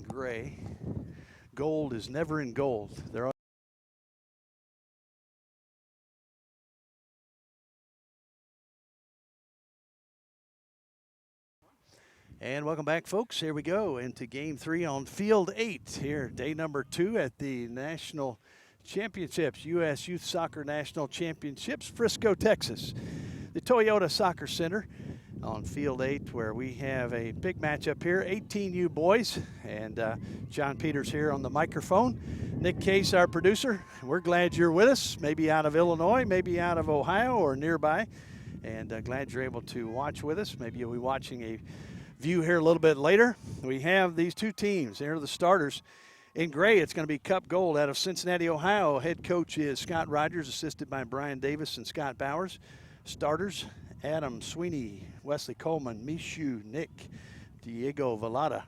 gray. Gold is never in gold. They're And welcome back, folks. Here we go into Game 3 on Field 8 here, day number 2 at the National Championships, U.S. Youth Soccer National Championships, Frisco, Texas. The Toyota Soccer Center on Field 8, where we have a big matchup here, 18U boys, and John Peters here on the microphone. Nick Case, our producer. We're glad you're with us, maybe out of Illinois, maybe out of Ohio or nearby, and glad you're able to watch with us. Maybe you'll be watching a view here a little bit later. We have these two teams. Here are the starters. In gray, it's going to be Cup Gold out of Cincinnati, Ohio. Head coach is Scott Rogers, assisted by Brian Davis and Scott Bowers. Starters, Adam Sweeney, Wesley Coleman, Mishu, Nick, Diego Velada,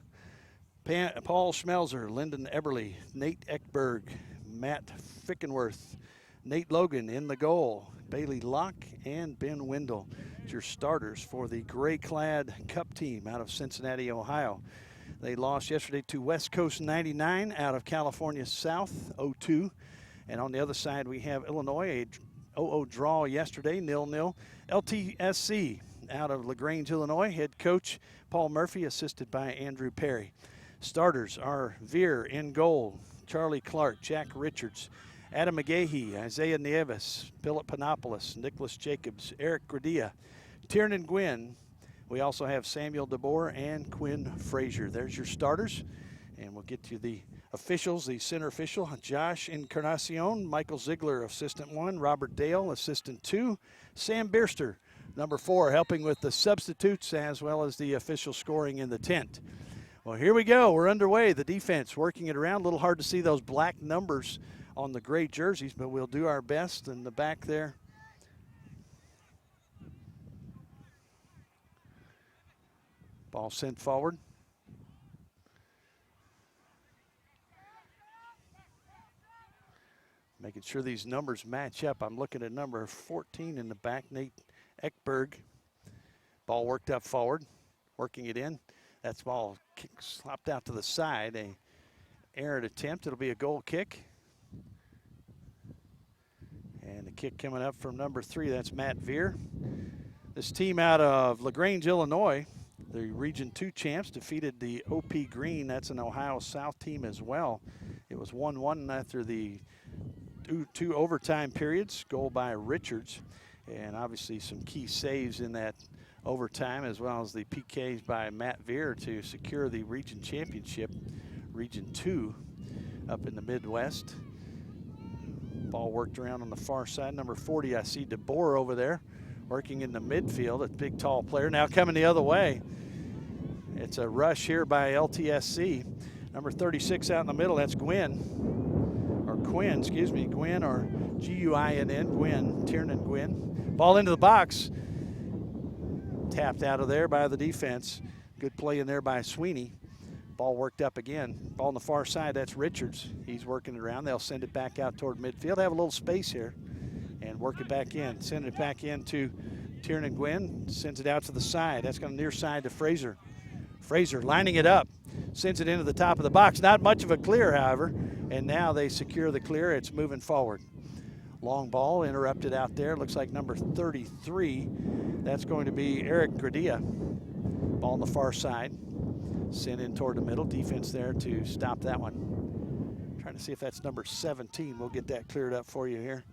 Paul Schmelzer, Lyndon Eberly, Nate Ekberg, Matt Fickenworth, Nate Logan in the goal, Bailey Locke, and Ben Wendell. Your starters for the gray-clad Cup team out of Cincinnati, Ohio. They lost yesterday to West Coast 99 out of California South 0-2. And on the other side, we have Illinois, a 0-0 draw yesterday, 0-0. LTSC out of LaGrange, Illinois. Head coach Paul Murphy, assisted by Andrew Perry. Starters are Veer in goal, Charlie Clark, Jack Richards, Adam McGahee, Isaiah Nieves, Philip Panopoulos, Nicholas Jacobs, Erik Gardea, Tiernan Gwynn. We also have Samuel DeBoer and Quinn Frazier. There's your starters. And we'll get to the officials, the center official, Josh Encarnacion, Michael Ziegler, assistant 1, Robert Dale, assistant 2, Sam Bierster, number 4, helping with the substitutes as well as the official scoring in the tent. Well, here we go. We're underway. The defense working it around. A little hard to see those black numbers on the gray jerseys, but we'll do our best. In the back there, ball sent forward. Making sure these numbers match up. I'm looking at number 14 in the back, Nate Ekberg. Ball worked up forward, working it in. That's ball slopped out to the side. A errant attempt. It'll be a goal kick. And the kick coming up from number 3, that's Matt Veer. This team out of LaGrange, Illinois, the Region 2 champs, defeated the OP Green. That's an Ohio South team as well. It was 1-1 after the two overtime periods. Goal by Richards. And obviously some key saves in that overtime, as well as the PKs by Matt Veer to secure the region championship, Region 2 up in the Midwest. Ball worked around on the far side. Number 40, I see DeBoer over there working in the midfield, a big, tall player. Now coming the other way. It's a rush here by LTSC. Number 36 out in the middle, that's Gwynn, or Quinn, excuse me, Gwynn, or G-U-I-N-N, Gwynn, Tiernan Gwynn. Ball into the box. Tapped out of there by the defense. Good play in there by Sweeney. Ball worked up again. Ball on the far side, that's Richards. He's working it around. They'll send it back out toward midfield. They have a little space here and work it back in. Send it back in to Tiernan Gwynn. Sends it out to the side. That's going near side to Frazier. Frazier lining it up. Sends it into the top of the box. Not much of a clear, however. And now they secure the clear. It's moving forward. Long ball interrupted out there. Looks like number 33. That's going to be Erik Gardea. Ball on the far side. Sent in toward the middle. Defense there to stop that one. Trying to see if that's number 17. We'll get that cleared up for you here.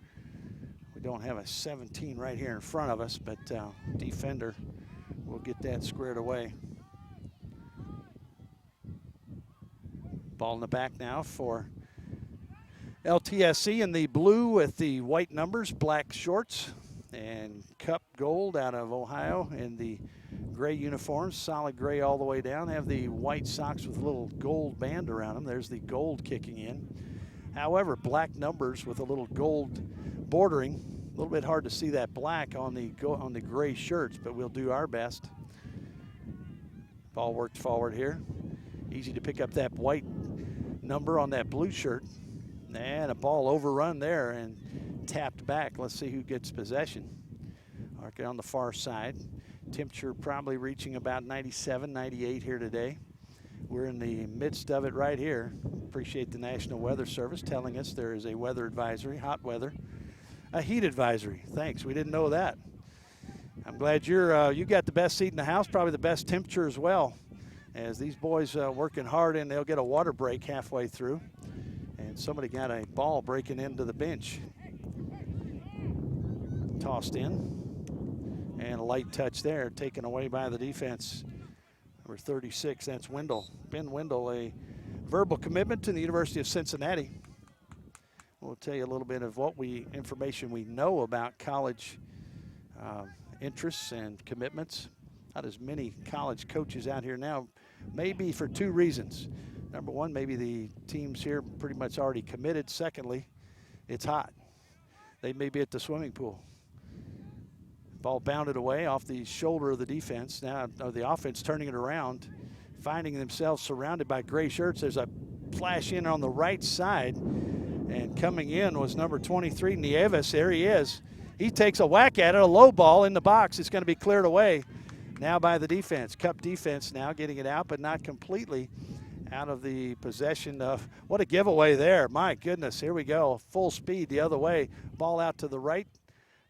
We don't have a 17 right here in front of us, but defender will get that squared away. Ball in the back now for LTSC in the blue with the white numbers, black shorts, and Cup Gold out of Ohio in the gray uniforms, solid gray all the way down. They have the white socks with a little gold band around them. There's the gold kicking in. However, black numbers with a little gold bordering. A little bit hard to see that black on the gray shirts, but we'll do our best. Ball worked forward here. Easy to pick up that white number on that blue shirt. And a ball overrun there and tapped back. Let's see who gets possession. Okay, on the far side. Temperature probably reaching about 97, 98 here today. We're in the midst of it right here. Appreciate the National Weather Service telling us there is a weather advisory, hot weather, a heat advisory. Thanks, we didn't know that. I'm glad you got the best seat in the house, probably the best temperature as well, as these boys working hard, and they'll get a water break halfway through. And somebody got a ball breaking into the bench. Tossed in, and a light touch there, taken away by the defense. Number 36, that's Wendell. Ben Wendell, a verbal commitment to the University of Cincinnati. We'll tell you a little bit of information we know about college interests and commitments. Not as many college coaches out here now, maybe for two reasons. Number one, maybe the teams here pretty much already committed. Secondly, it's hot. They may be at the swimming pool. Ball bounded away off the shoulder of the defense. Now the offense turning it around, finding themselves surrounded by gray shirts. There's a flash in on the right side, and coming in was number 23, Nieves. There he is. He takes a whack at it, a low ball in the box. It's going to be cleared away now by the defense. Cup defense now getting it out, but not completely out of the possession of. What a giveaway there. My goodness, here we go. Full speed the other way. Ball out to the right.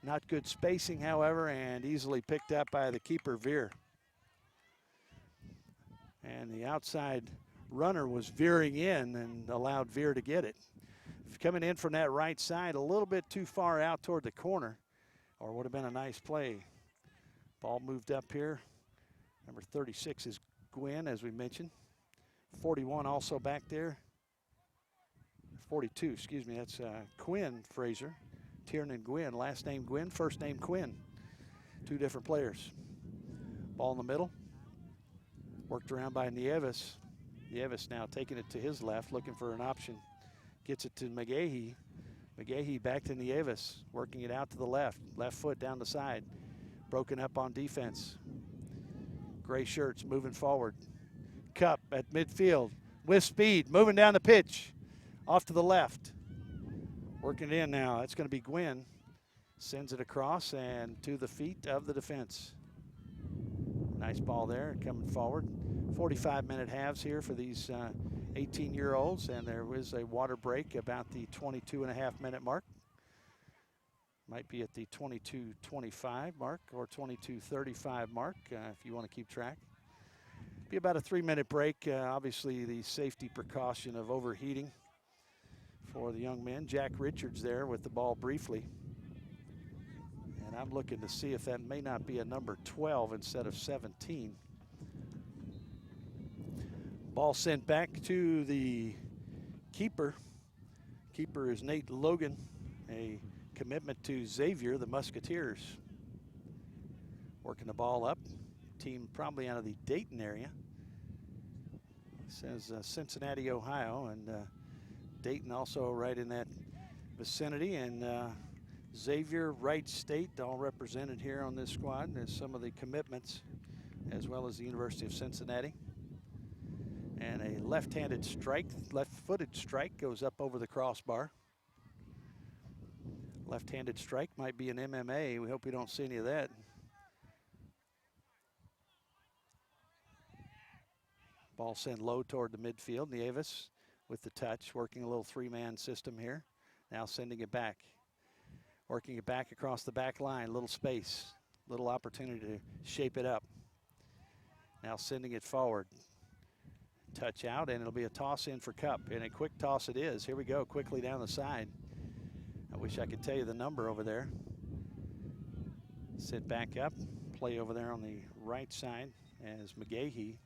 Not good spacing, however, and easily picked up by the keeper, Veer. And the outside runner was veering in and allowed Veer to get it. Coming in from that right side, a little bit too far out toward the corner, or would have been a nice play. Ball moved up here. Number 36 is Gwynn, as we mentioned. 41 also back there. 42, excuse me, that's Quinn Fraser. Tiernan Gwynn, last name Gwynn, first name Quinn. Two different players. Ball in the middle. Worked around by Nieves. Nieves now taking it to his left, looking for an option. Gets it to McGahee. McGahee back to Nieves, working it out to the left. Left foot down the side. Broken up on defense. Gray shirts moving forward. Cup at midfield with speed, moving down the pitch. Off to the left. Working it in now. That's going to be Gwynn. Sends it across and to the feet of the defense. Nice ball there coming forward. 45-minute halves here for these 18-year-olds, and there was a water break about the 22.5-minute mark. Might be at the 22:25 mark or 22:35 mark if you want to keep track. Be about a 3-minute break. Obviously, the safety precaution of overheating for the young men. Jack Richards there with the ball briefly. And I'm looking to see if that may not be a number 12 instead of 17. Ball sent back to the keeper. Keeper is Nate Logan, a commitment to Xavier, the Musketeers. Working the ball up. Team probably out of the Dayton area. It says Cincinnati, Ohio, and Dayton also right in that vicinity. And Xavier, Wright State, all represented here on this squad. There's some of the commitments, as well as the University of Cincinnati. And a left-handed strike, left-footed strike goes up over the crossbar. Left-handed strike might be an MMA. We hope we don't see any of that. Ball sent low toward the midfield. Nieves with the touch, working a little three-man system here. Now sending it back. Working it back across the back line, little space, little opportunity to shape it up. Now sending it forward. Touch out, and it'll be a toss in for Cup, and a quick toss it is. Here we go, quickly down the side. I wish I could tell you the number over there. Sit back up, play over there on the right side as McGahee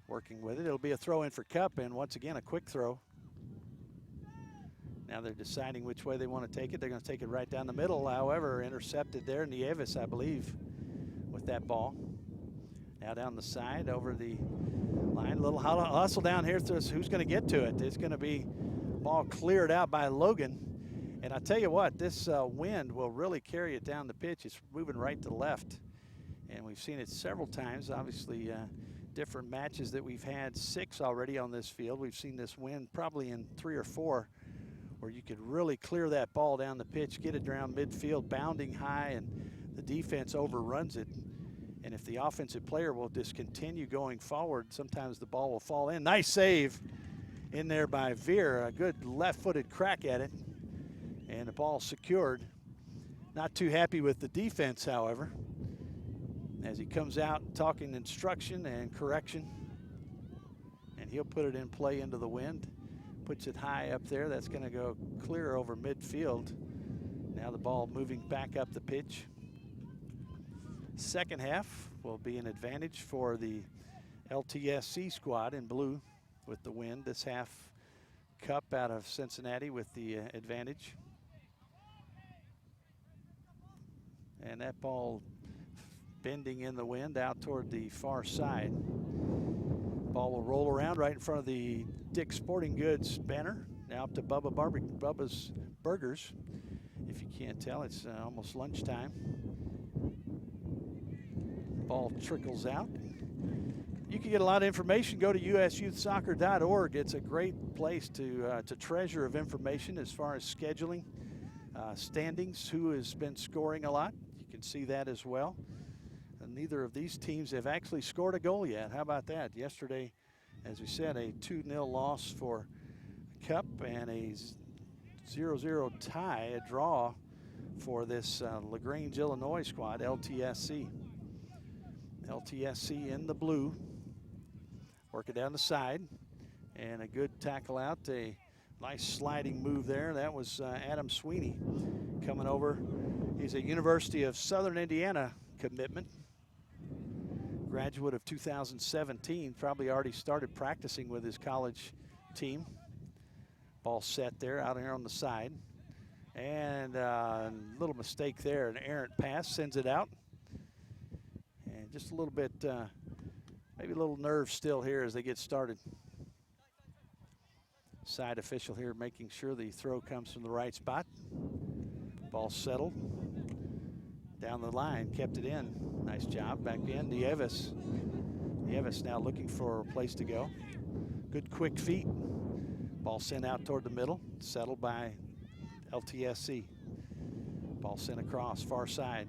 working with it. It'll be a throw in for Cup, and once again, a quick throw. Now they're deciding which way they want to take it. They're going to take it right down the middle. However, intercepted there, Nieves, I believe, with that ball. Now down the side over the line. A little hustle down here. Who's going to get to it? It's going to be ball cleared out by Logan. And I tell you what, this wind will really carry it down the pitch. It's moving right to left. And we've seen it several times. Obviously, different matches that we've had, 6 already on this field. We've seen this wind probably in 3 or 4 where you could really clear that ball down the pitch, get it around midfield, bounding high, and the defense overruns it. And if the offensive player will just continue going forward, sometimes the ball will fall in. Nice save in there by Veer. A good left-footed crack at it. And the ball secured. Not too happy with the defense, however, as he comes out talking instruction and correction. And he'll put it in play into the wind. Puts it high up there. That's going to go clear over midfield. Now the ball moving back up the pitch. Second half will be an advantage for the LTSC squad in blue with the win. This half cup out of Cincinnati with the advantage. And that ball bending in the wind out toward the far side. Ball will roll around right in front of the Dick's Sporting Goods banner. Now up to Bubba's Burgers. If you can't tell, it's almost lunchtime. Ball trickles out. You can get a lot of information. Go to usyouthsoccer.org. It's a great place to treasure of information as far as scheduling, standings, who has been scoring a lot. You can see that as well. And neither of these teams have actually scored a goal yet. How about that? Yesterday, as we said, a 2-0 loss for Cup and a 0-0 tie, a draw for this LaGrange, Illinois squad, LTSC. LTSC in the blue, working down the side, and a good tackle out, a nice sliding move there. That was Adam Sweeney coming over. He's a University of Southern Indiana commitment, graduate of 2017, probably already started practicing with his college team. Ball set there, out here on the side, and a little mistake there, an errant pass, sends it out. And just a little bit, maybe a little nerve still here as they get started. Side official here making sure the throw comes from the right spot. Ball settled. Down the line, kept it in. Nice job, back in. Nieves now looking for a place to go. Good quick feet. Ball sent out toward the middle, settled by LTSC. Ball sent across, far side.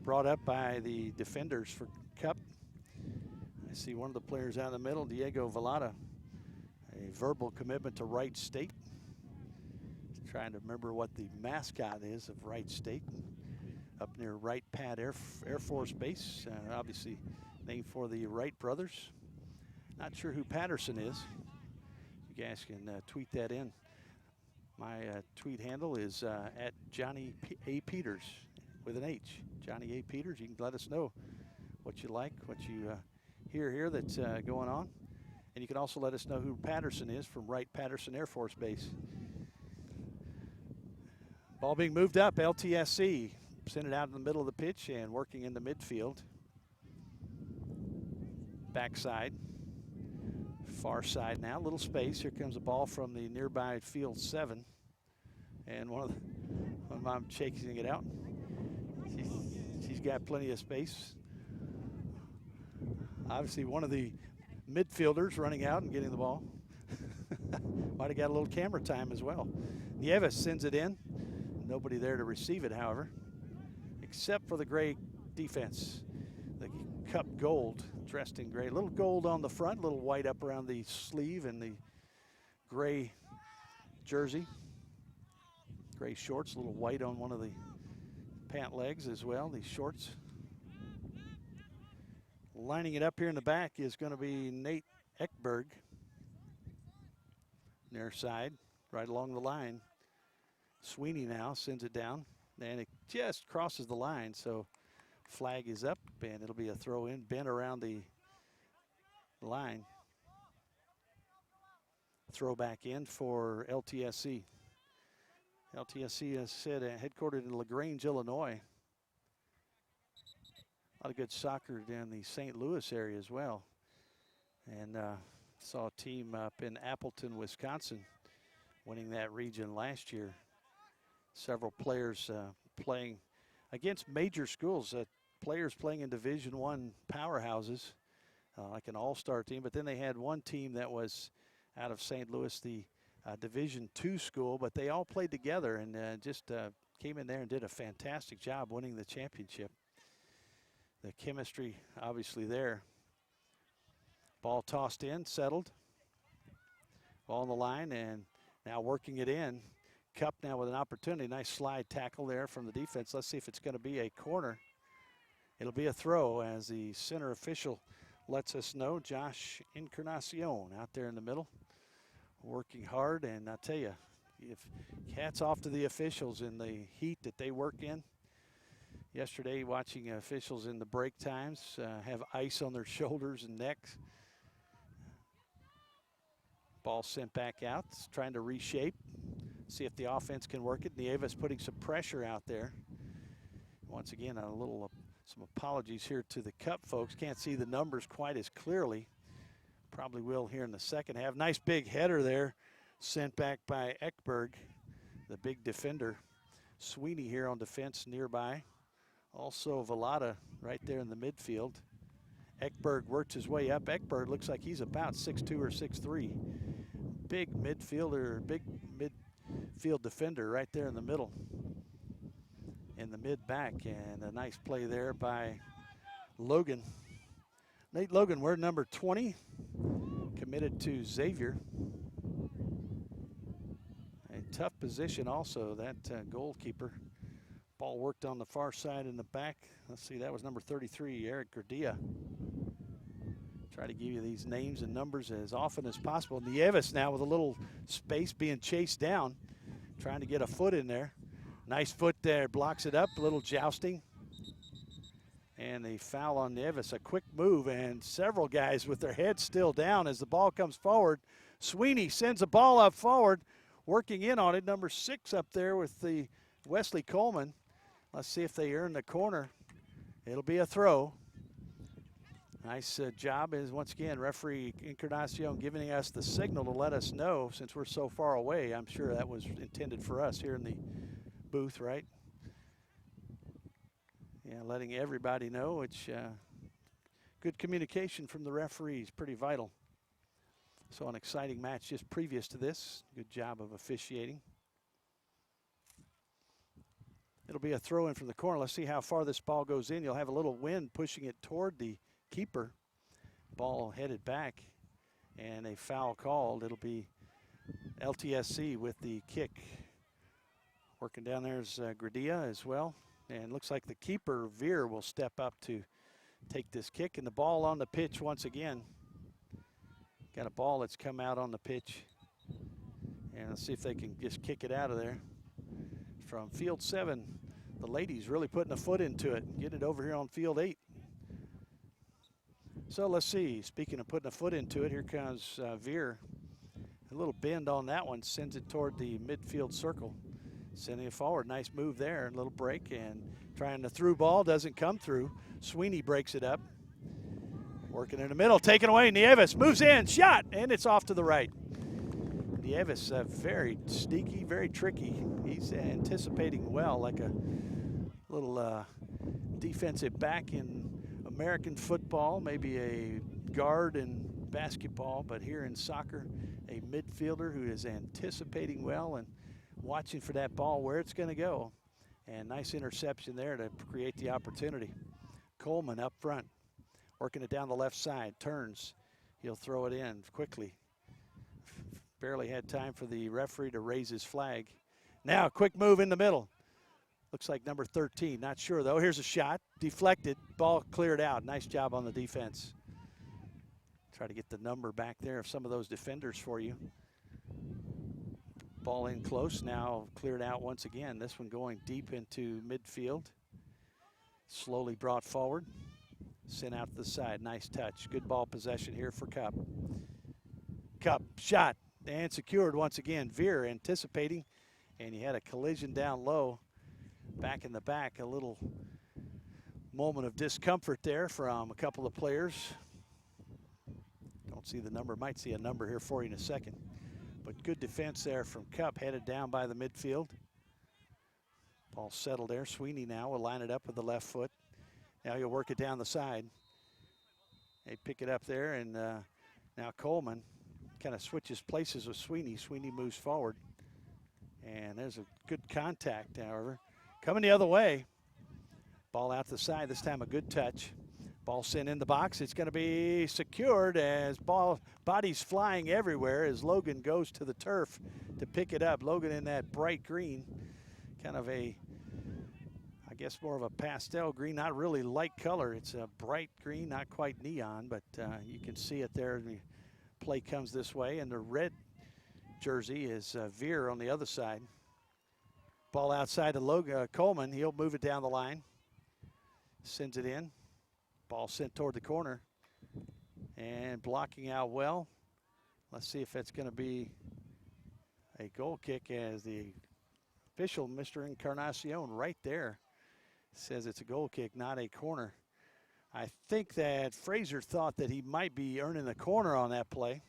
Brought up by the defenders for Cup. I see one of the players out in the middle, Diego Velada, a verbal commitment to Wright State. Trying to remember what the mascot is of Wright State, up near Wright Pat Air Force Base, obviously named for the Wright brothers. Not sure who Patterson is. You guys can tweet that in. My tweet handle is at Johnny A. Peters with an H. Johnny A. Peters. You can let us know what you like, what you hear here that's going on. And you can also let us know who Patterson is from Wright-Patterson Air Force Base. Ball being moved up, LTSC sent it out in the middle of the pitch and working in the midfield. Backside, far side now, little space. Here comes a ball from the nearby field 7. And one of them chasing it out. She's got plenty of space. Obviously one of the midfielders running out and getting the ball. Might have got a little camera time as well. Nieves sends it in. Nobody there to receive it, however, except for the gray defense. The Cup gold, dressed in gray. A little gold on the front, a little white up around the sleeve and the gray jersey. Gray shorts, a little white on one of the pant legs as well, these shorts. Lining it up here in the back is going to be Nate Ekberg. Near side, right along the line. Sweeney now sends it down, and it just crosses the line, so flag is up, and it'll be a throw in, bent around the line. Throw back in for LTSC. LTSC, as said, headquartered in LaGrange, Illinois. A lot of good soccer down the St. Louis area as well. And saw a team up in Appleton, Wisconsin, winning that region last year. Several players playing against major schools, players playing in Division I powerhouses, like an all-star team. But then they had one team that was out of St. Louis, the Division II school, but they all played together and just came in there and did a fantastic job winning the championship. The chemistry obviously there. Ball tossed in, settled. Ball on the line, and now working it in. Cup now with an opportunity. Nice slide tackle there from the defense. Let's see if it's going to be a corner. It'll be a throw as the center official lets us know. Josh Encarnacion out there in the middle, working hard. And I tell you, if hats off to the officials in the heat that they work in. Yesterday, watching officials in the break times have ice on their shoulders and necks. Ball sent back out, trying to reshape, see if the offense can work it. Nieves putting some pressure out there. Once again, some apologies here to the Cup folks. Can't see the numbers quite as clearly. Probably will here in the second half. Nice big header there, sent back by Ekberg, the big defender. Sweeney here on defense nearby. Also Velada right there in the midfield. Ekberg works his way up. Ekberg looks like he's about 6'2" or 6'3". Big midfielder, big midfield defender right there in the middle. In the mid-back, and a nice play there by Logan. Nate Logan, we're number 20, committed to Xavier. A tough position also, that goalkeeper. Ball worked on the far side in the back. Let's see, that was number 33, Erik Gardea. Try to give you these names and numbers as often as possible. Nieves now with a little space, being chased down, trying to get a foot in there. Nice foot there, blocks it up, a little jousting. And the foul on Nieves, a quick move, and several guys with their heads still down as the ball comes forward. Sweeney sends the ball up forward, working in on it. Number 6 up there with the Wesley Coleman. Let's see if they earn the corner. It'll be a throw. Nice job is, once again, referee Encarnacion giving us the signal to let us know since we're so far away. I'm sure that was intended for us here in the booth, right? Yeah, letting everybody know, which good communication from the referees, pretty vital. So an exciting match just previous to this. Good job of officiating. It'll be a throw in from the corner. Let's see how far this ball goes in. You'll have a little wind pushing it toward the keeper. Ball headed back, and a foul called. It'll be LTSC with the kick. Working down there is Gardea as well. And looks like the keeper, Veer, will step up to take this kick. And the ball on the pitch once again. Got a ball that's come out on the pitch. And let's see if they can just kick it out of there. From field 7, the ladies really putting a foot into it. Get it over here on field 8. So let's see, speaking of putting a foot into it, here comes Veer. A little bend on that one, sends it toward the midfield circle. Sending it forward, nice move there, a little break, and trying the through ball, doesn't come through. Sweeney breaks it up. Working in the middle, taken away, Nieves moves in, shot, and it's off to the right. Nieves, very sneaky, very tricky. He's anticipating well, like a little defensive back in American football, maybe a guard in basketball, but here in soccer, a midfielder who is anticipating well and watching for that ball where it's going to go. And nice interception there to create the opportunity. Coleman up front, working it down the left side, turns. He'll throw it in quickly. Barely had time for the referee to raise his flag. Now a quick move in the middle. Looks like number 13, not sure though. Here's a shot, deflected, ball cleared out. Nice job on the defense. Try to get the number back there of some of those defenders for you. Ball in close, now cleared out once again. This one going deep into midfield. Slowly brought forward, sent out to the side. Nice touch, good ball possession here for Cup. Cup, shot, and secured once again. Veer anticipating, and he had a collision down low. Back in the back, a little moment of discomfort there from a couple of players. Don't see the number, might see a number here for you in a second. But good defense there from Cup, headed down by the midfield. Ball settled there. Sweeney now will line it up with the left foot. Now he'll work it down the side. They pick it up there, and now Coleman kind of switches places with Sweeney. Sweeney moves forward. And there's a good contact, however. Coming the other way. Ball out the side, this time a good touch. Ball sent in the box. It's going to be secured as body's flying everywhere as Logan goes to the turf to pick it up. Logan in that bright green, kind of a, I guess more of a pastel green, not really light color. It's a bright green, not quite neon, but you can see it there. The play comes this way, and the red jersey is Veer on the other side. Ball outside to Logan Coleman. He'll move it down the line. Sends it in. Ball sent toward the corner. And blocking out well. Let's see if that's going to be a goal kick as the official, Mr. Encarnacion, right there says it's a goal kick, not a corner. I think that Fraser thought that he might be earning a corner on that play.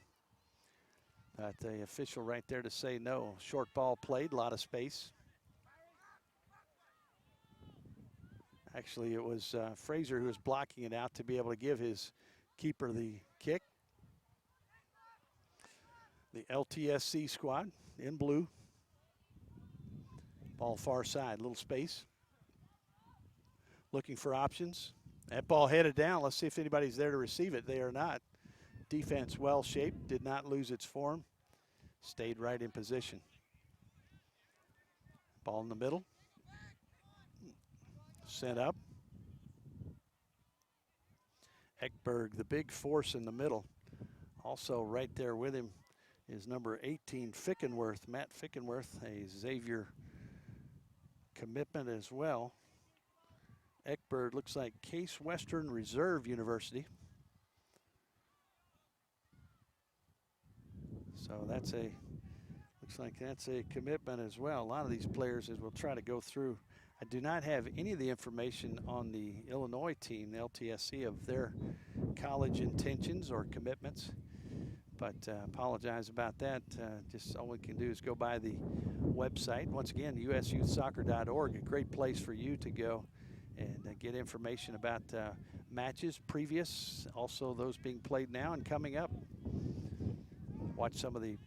But the official right there to say no. Short ball played, a lot of space. Actually, it was Fraser who was blocking it out to be able to give his keeper the kick. The LTSC squad in blue. Ball far side, little space. Looking for options. That ball headed down. Let's see if anybody's there to receive it. They are not. Defense well shaped, did not lose its form. Stayed right in position. Ball in the middle. Sent up. Ekberg, the big force in the middle. Also right there with him is number 18, Fickenworth, Matt Fickenworth, a Xavier commitment as well. Ekberg looks like Case Western Reserve University. So that's a, looks like that's a commitment as well. A lot of these players, as we'll try to go through, I do not have any of the information on the Illinois team, the LTSC, of their college intentions or commitments, but apologize about that. Just all we can do is go by the website. Once again, usyouthsoccer.org, a great place for you to go and get information about matches previous, also those being played now and coming up. Watch some of the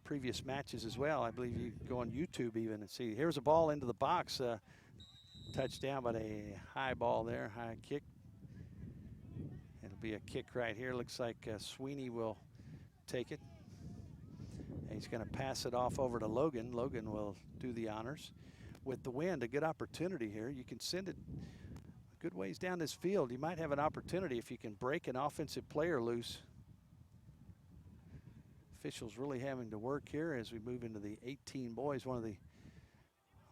previous matches as well. I believe you go on YouTube even and see. Here's a ball into the box. Touchdown, but a high ball there, high kick. It'll be a kick right here. Looks like Sweeney will take it. And he's going to pass it off over to Logan. Logan will do the honors. With the wind, a good opportunity here. You can send it a good ways down this field. You might have an opportunity if you can break an offensive player loose. Officials really having to work here as we move into the 18 boys, one of the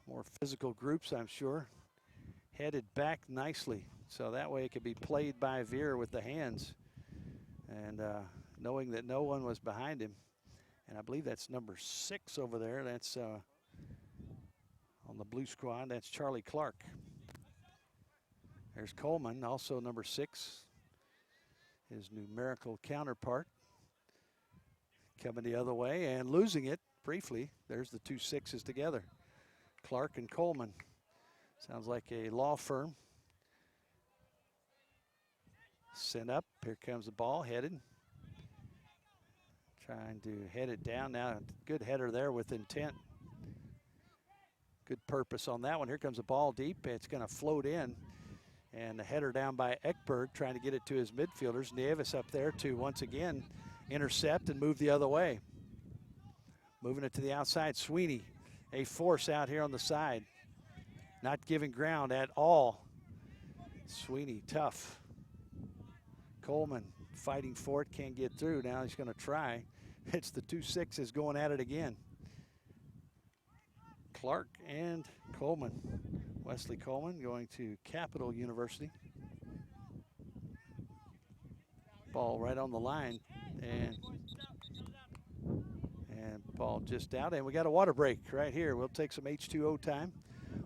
more physical groups, I'm sure. Headed back nicely, so that way it could be played by Veer with the hands, and knowing that no one was behind him. And I believe that's number 6 over there. That's on the blue squad. That's Charlie Clark. There's Coleman, also number 6, his numerical counterpart. Coming the other way and losing it briefly. There's the 2 6s together. Clark and Coleman. Sounds like a law firm. Sent up. Here comes the ball headed. Trying to head it down now. Good header there with intent. Good purpose on that one. Here comes the ball deep. It's going to float in. And the header down by Ekberg trying to get it to his midfielders. Nieves up there to once again intercept and move the other way. Moving it to the outside. Sweeney, a force out here on the side. Not giving ground at all. Sweeney, tough. Coleman fighting for it, can't get through. Now he's going to try. It's the 2 6s going at it again. Clark and Coleman. Wesley Coleman going to Capital University. Ball right on the line. And ball just out. And we got a water break right here. We'll take some H2O time.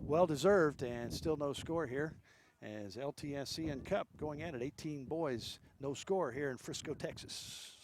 Well deserved, and still no score here as LTSC and Cup going at it. 18 boys, no score here in Frisco, Texas.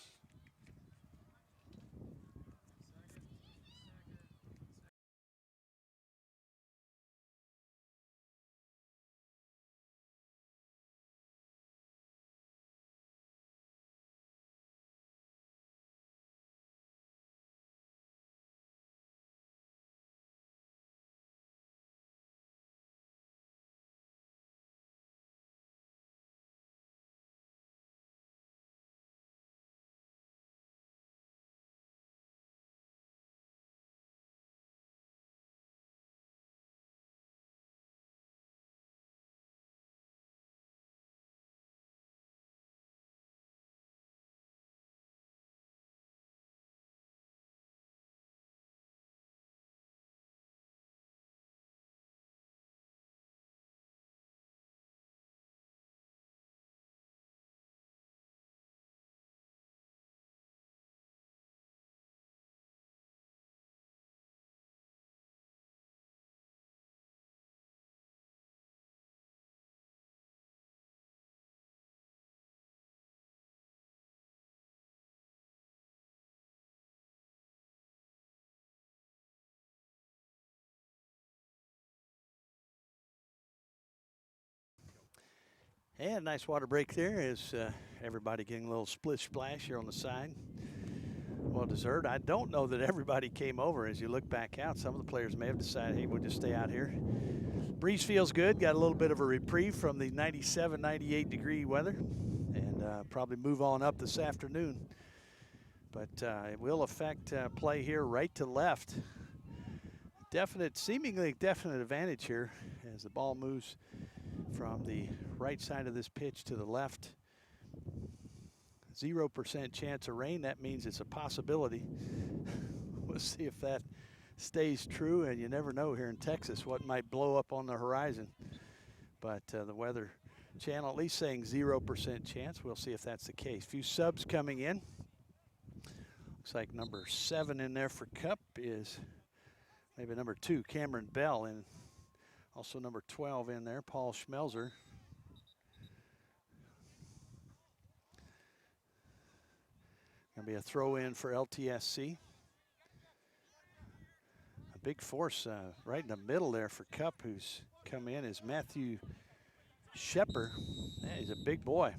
And nice water break there as everybody getting a little splish splash here on the side. Well deserved. I don't know that everybody came over. As you look back out, some of the players may have decided, hey, we'll just stay out here. Breeze feels good. Got a little bit of a reprieve from the 97, 98 degree weather, and probably move on up this afternoon. But it will affect play here right to left. Seemingly definite advantage here as the ball moves from the right side of this pitch to the left. 0% chance of rain. That means it's a possibility. We'll see if that stays true, and you never know here in Texas what might blow up on the horizon. But the Weather Channel at least saying 0% chance. We'll see if that's the case. Few subs coming in. Looks like number 7 in there for Cup is maybe number 2, Cameron Bell, and also number 12 in there, Paul Schmelzer. Gonna be a throw in for LTSC. A big force right in the middle there for Cup, who's come in, is Matthew Shepard. Yeah, he's a big boy.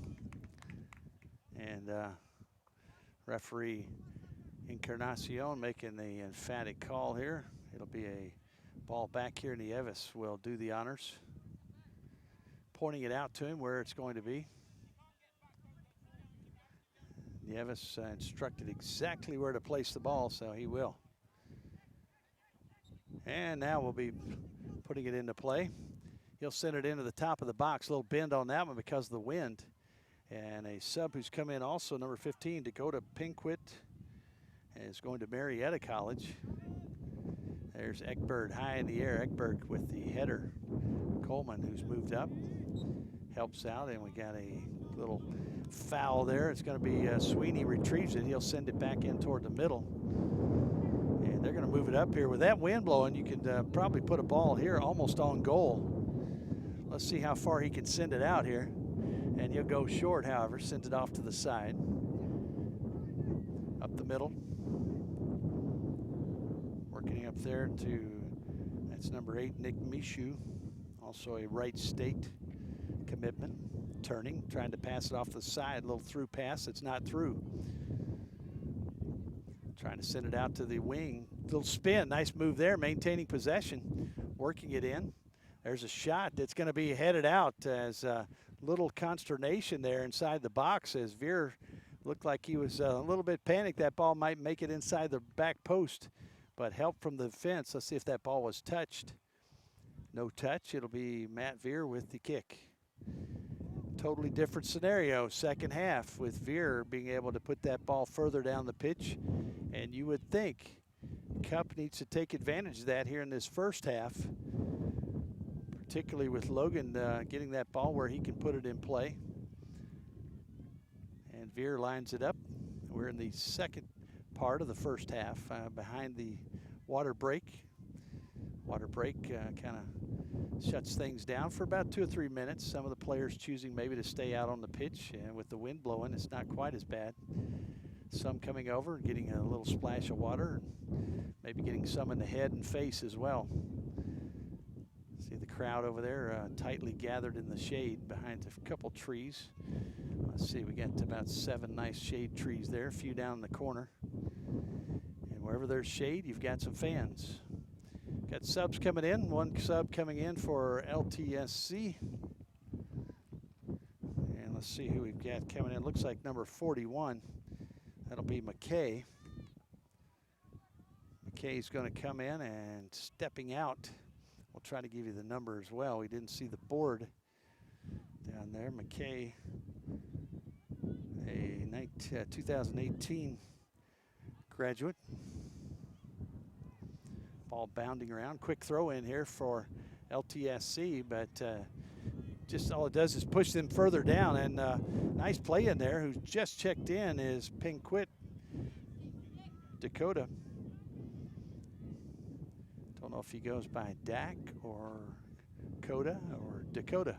And referee Encarnacion making the emphatic call here. It'll be a ball back here, and Nieves will do the honors, pointing it out to him where it's going to be. Nieves instructed exactly where to place the ball, so he will. And now we'll be putting it into play. He'll send it into the top of the box. A little bend on that one because of the wind. And a sub who's come in also, number 15, Dakota Pinquit, is going to Marietta College. There's Ekberg high in the air. Ekberg with the header. Coleman, who's moved up, helps out, and we got a little foul there. It's going to be Sweeney retrieves it. He'll send it back in toward the middle. And they're going to move it up here. With that wind blowing, you can probably put a ball here almost on goal. Let's see how far he can send it out here. And he'll go short, however, sends it off to the side. Up the middle. Working up there to, that's number 8, Nick Mishu. Also a Wright State commitment. Turning, trying to pass it off the side. A little through pass. It's not through. Trying to send it out to the wing. Little spin. Nice move there. Maintaining possession. Working it in. There's a shot that's going to be headed out as little consternation there inside the box as Veer looked like he was a little bit panicked. That ball might make it inside the back post, but help from the fence. Let's see if that ball was touched. No touch. It'll be Matt Veer with the kick. Totally different scenario second half with Veer being able to put that ball further down the pitch, and you would think Cup needs to take advantage of that here in this first half, particularly with Logan getting that ball where he can put it in play. And Veer lines it up. We're in the second part of the first half behind the water break. Water break kind of shuts things down for about 2 or 3 minutes. Some of the players choosing maybe to stay out on the pitch, and with the wind blowing, it's not quite as bad. Some coming over and getting a little splash of water, and maybe getting some in the head and face as well. See the crowd over there tightly gathered in the shade behind a couple trees. Let's see, we got about 7 nice shade trees there, a few down in the corner. And wherever there's shade, you've got some fans. Got subs coming in. 1 sub coming in for LTSC. And let's see who we've got coming in. Looks like number 41. That'll be McKay. McKay's going to come in and stepping out. We'll try to give you the number as well. We didn't see the board down there. McKay, a 2018 graduate. Ball bounding around. Quick throw in here for LTSC, but just all it does is push them further down. And nice play in there. Who's just checked in is Pinquit Dakota. Don't know if he goes by Dak or Coda or Dakota.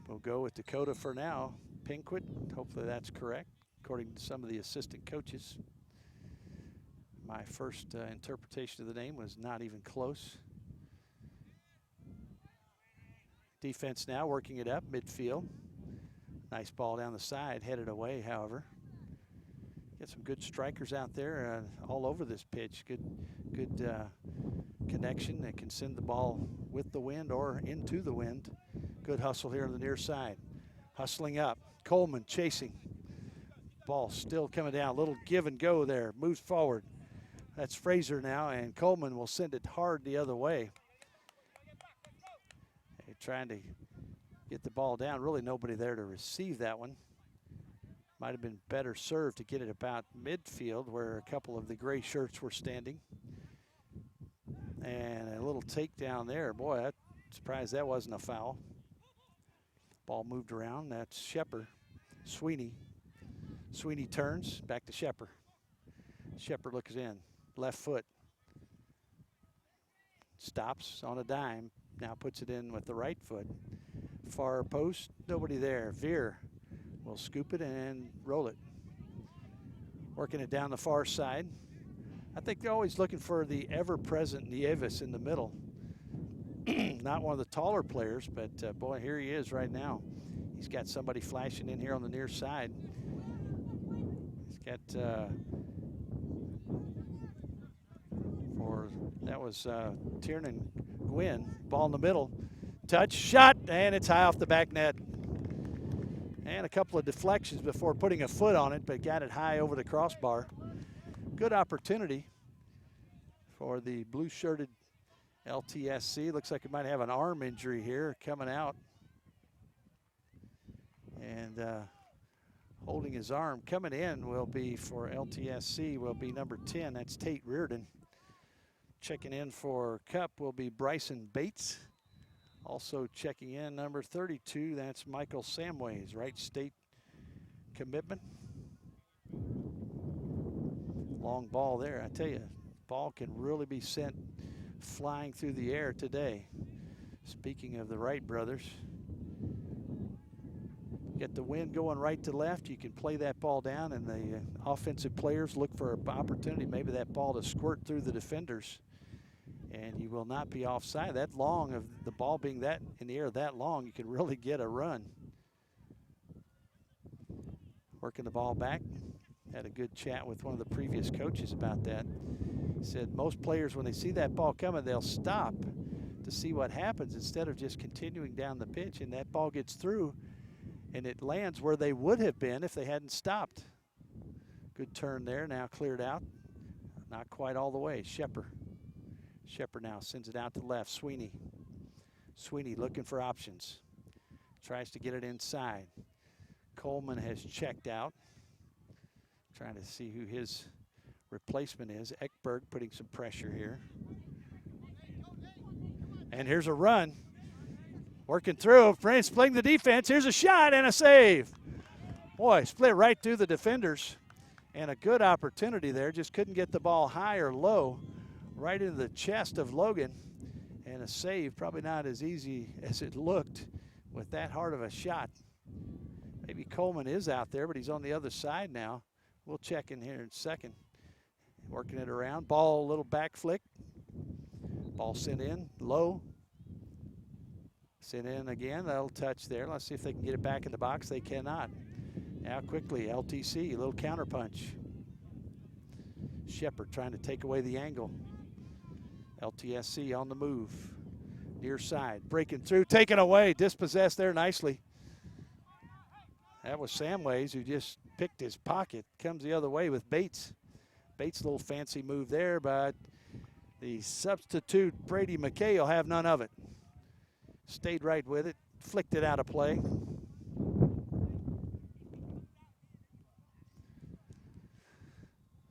We'll go with Dakota for now. Pinquit, hopefully that's correct, according to some of the assistant coaches. My first interpretation of the name was not even close. Defense now working it up midfield. Nice ball down the side, headed away, however. Get some good strikers out there all over this pitch. Good connection that can send the ball with the wind or into the wind. Good hustle here on the near side. Hustling up. Coleman chasing. Ball still coming down. A little give and go there. Moves forward. That's Fraser now, and Coleman will send it hard the other way. They're trying to get the ball down. Really nobody there to receive that one. Might have been better served to get it about midfield where a couple of the gray shirts were standing. And a little takedown there. Boy, I'm surprised that wasn't a foul. Ball moved around. That's Shepard. Sweeney. Sweeney turns back to Shepard. Shepard looks in. Left foot. Stops on a dime. Now puts it in with the right foot. Far post. Nobody there. Veer will scoop it and roll it. Working it down the far side. I think they're always looking for the ever-present Nieves in the middle. Not one of the taller players, but boy, here he is right now. He's got somebody flashing in here on the near side. He's got, that was Tiernan Gwynn. Ball in the middle. Touch, shot, and it's high off the back net. And a couple of deflections before putting a foot on it, but got it high over the crossbar. Good opportunity for the blue-shirted LTSC. Looks like it might have an arm injury here coming out. And holding his arm. Coming in will be for LTSC will be number 10. That's Tate Reardon. Checking in for Cup will be Bryson Bates. Also checking in number 32, that's Michael Samways, Wright State commitment. Long ball there. I tell you, ball can really be sent flying through the air today. Speaking of the Wright brothers, get the wind going right to left. You can play that ball down, and the offensive players look for an opportunity, maybe that ball to squirt through the defenders. And you will not be offside. That long of the ball being that in the air that long, you can really get a run. Working the ball back. Had a good chat with one of the previous coaches about that. He said most players, when they see that ball coming, they'll stop to see what happens instead of just continuing down the pitch. And that ball gets through, and it lands where they would have been if they hadn't stopped. Good turn there. Now cleared out. Not quite all the way. Shepard. Shepard now sends it out to left. Sweeney. Sweeney looking for options. Tries to get it inside. Coleman has checked out. Trying to see who his replacement is. Ekberg putting some pressure here. And here's a run. Working through. Splitting the defense. Here's a shot and a save. Boy, split right through the defenders. And a good opportunity there. Just couldn't get the ball high or low. Right into the chest of Logan, and a save. Probably not as easy as it looked with that hard of a shot. Maybe Coleman is out there, but he's on the other side now. We'll check in here in a second. Working it around. Ball, a little back flick. Ball sent in, low. Sent in again, that'll touch there. Let's see if they can get it back in the box. They cannot. Now quickly, LTC, a little counter punch. Shepard trying to take away the angle. LTSC on the move. Near side, breaking through, taken away, dispossessed there nicely. That was Samways who just picked his pocket. Comes the other way with Bates. Bates' little fancy move there, but the substitute Brady McKay will have none of it. Stayed right with it, flicked it out of play.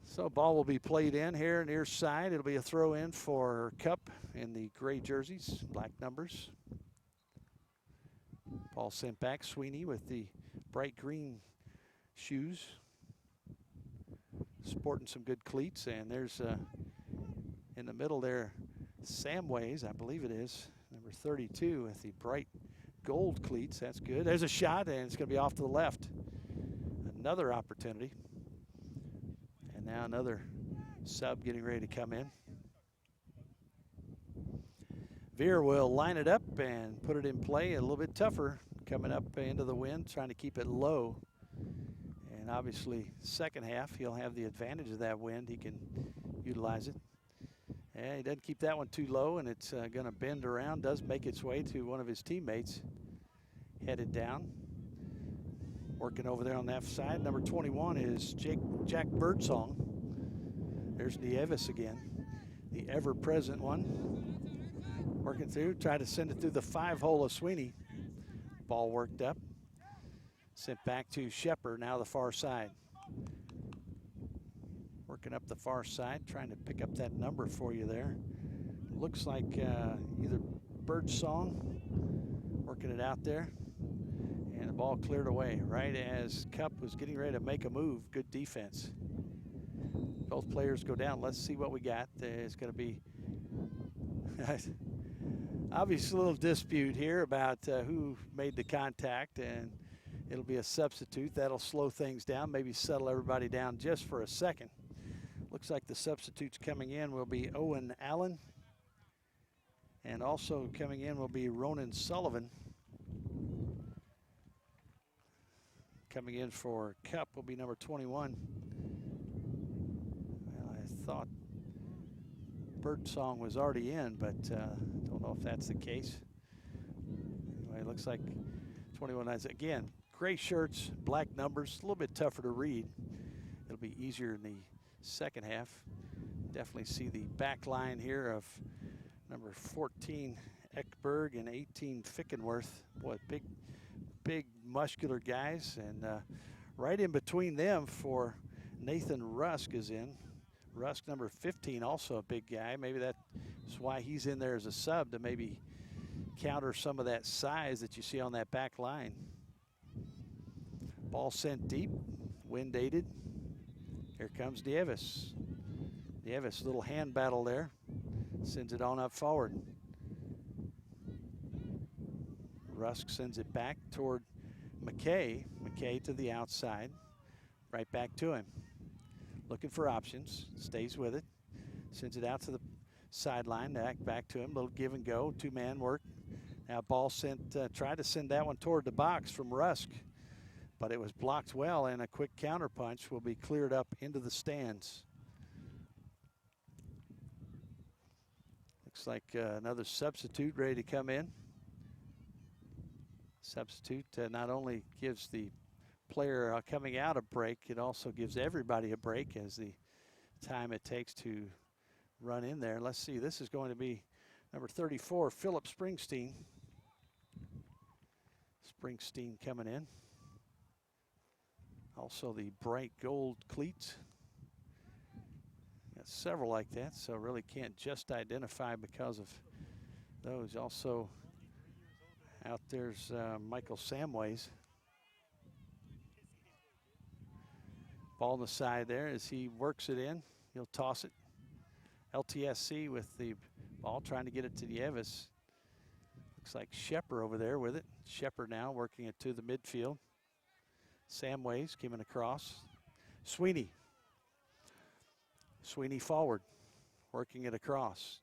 So ball will be played in here near side. It'll be a throw in for Cup in the gray jerseys, black numbers. Ball sent back. Sweeney with the bright green shoes. Sporting some good cleats. And there's in the middle there, Samways, I believe it is, number 32 with the bright gold cleats. That's good. There's a shot, and it's going to be off to the left. Another opportunity. Now another sub getting ready to come in. Veer will line it up and put it in play. A little bit tougher coming up into the wind, trying to keep it low. And obviously, second half, he'll have the advantage of that wind. He can utilize it. And he doesn't keep that one too low, and it's going to bend around, does make its way to one of his teammates. Headed down. Working over there on that side. Number 21 is Jack Birdsong. There's Nieves again, the ever-present one. Working through, try to send it through the 5-hole of Sweeney. Ball worked up. Sent back to Shepard, now the far side. Working up the far side, trying to pick up that number for you there. Looks like either Birdsong working it out there. And the ball cleared away right as Cup was getting ready to make a move. Good defense. Both players go down. Let's see what we got. It's going to be obviously a little dispute here about who made the contact, and it'll be a substitute. That'll slow things down, maybe settle everybody down just for a second. Looks like the substitutes coming in will be Owen Allen, and also coming in will be Ronan Sullivan. Coming in for Cup will be number 21. Well, I thought Birdsong was already in, but don't know if that's the case. Anyway, it looks like 21 eyes. Again, gray shirts, black numbers, a little bit tougher to read. It'll be easier in the second half. Definitely see the back line here of number 14 Ekberg and 18 Fickenworth. Boy, big muscular guys, and right in between them for Nathan Rusk is in. Rusk, number 15, also a big guy. Maybe that's why he's in there as a sub, to maybe counter some of that size that you see on that back line. Ball sent deep, wind aided. Here comes Nieves. Nieves, little hand battle there. Sends it on up forward. Rusk sends it back toward McKay. McKay to the outside. Right back to him. Looking for options. Stays with it. Sends it out to the sideline. Back to him. Little give and go. Two-man work. Now ball sent. Tried to send that one toward the box from Rusk, but it was blocked well, and a quick counter punch will be cleared up into the stands. Looks like another substitute ready to come in. Substitute not only gives the player coming out a break, it also gives everybody a break as the time it takes to run in there. Let's see, this is going to be number 34, Philip Springsteen. Springsteen coming in. Also the bright gold cleats. Got several like that, so really can't just identify because of those. Also out there's Michael Samways. Ball on the side there as he works it in. He'll toss it. LTSC with the ball, trying to get it to Nieves. Looks like Shepard over there with it. Shepard now working it to the midfield. Samways coming across. Sweeney. Sweeney forward, working it across.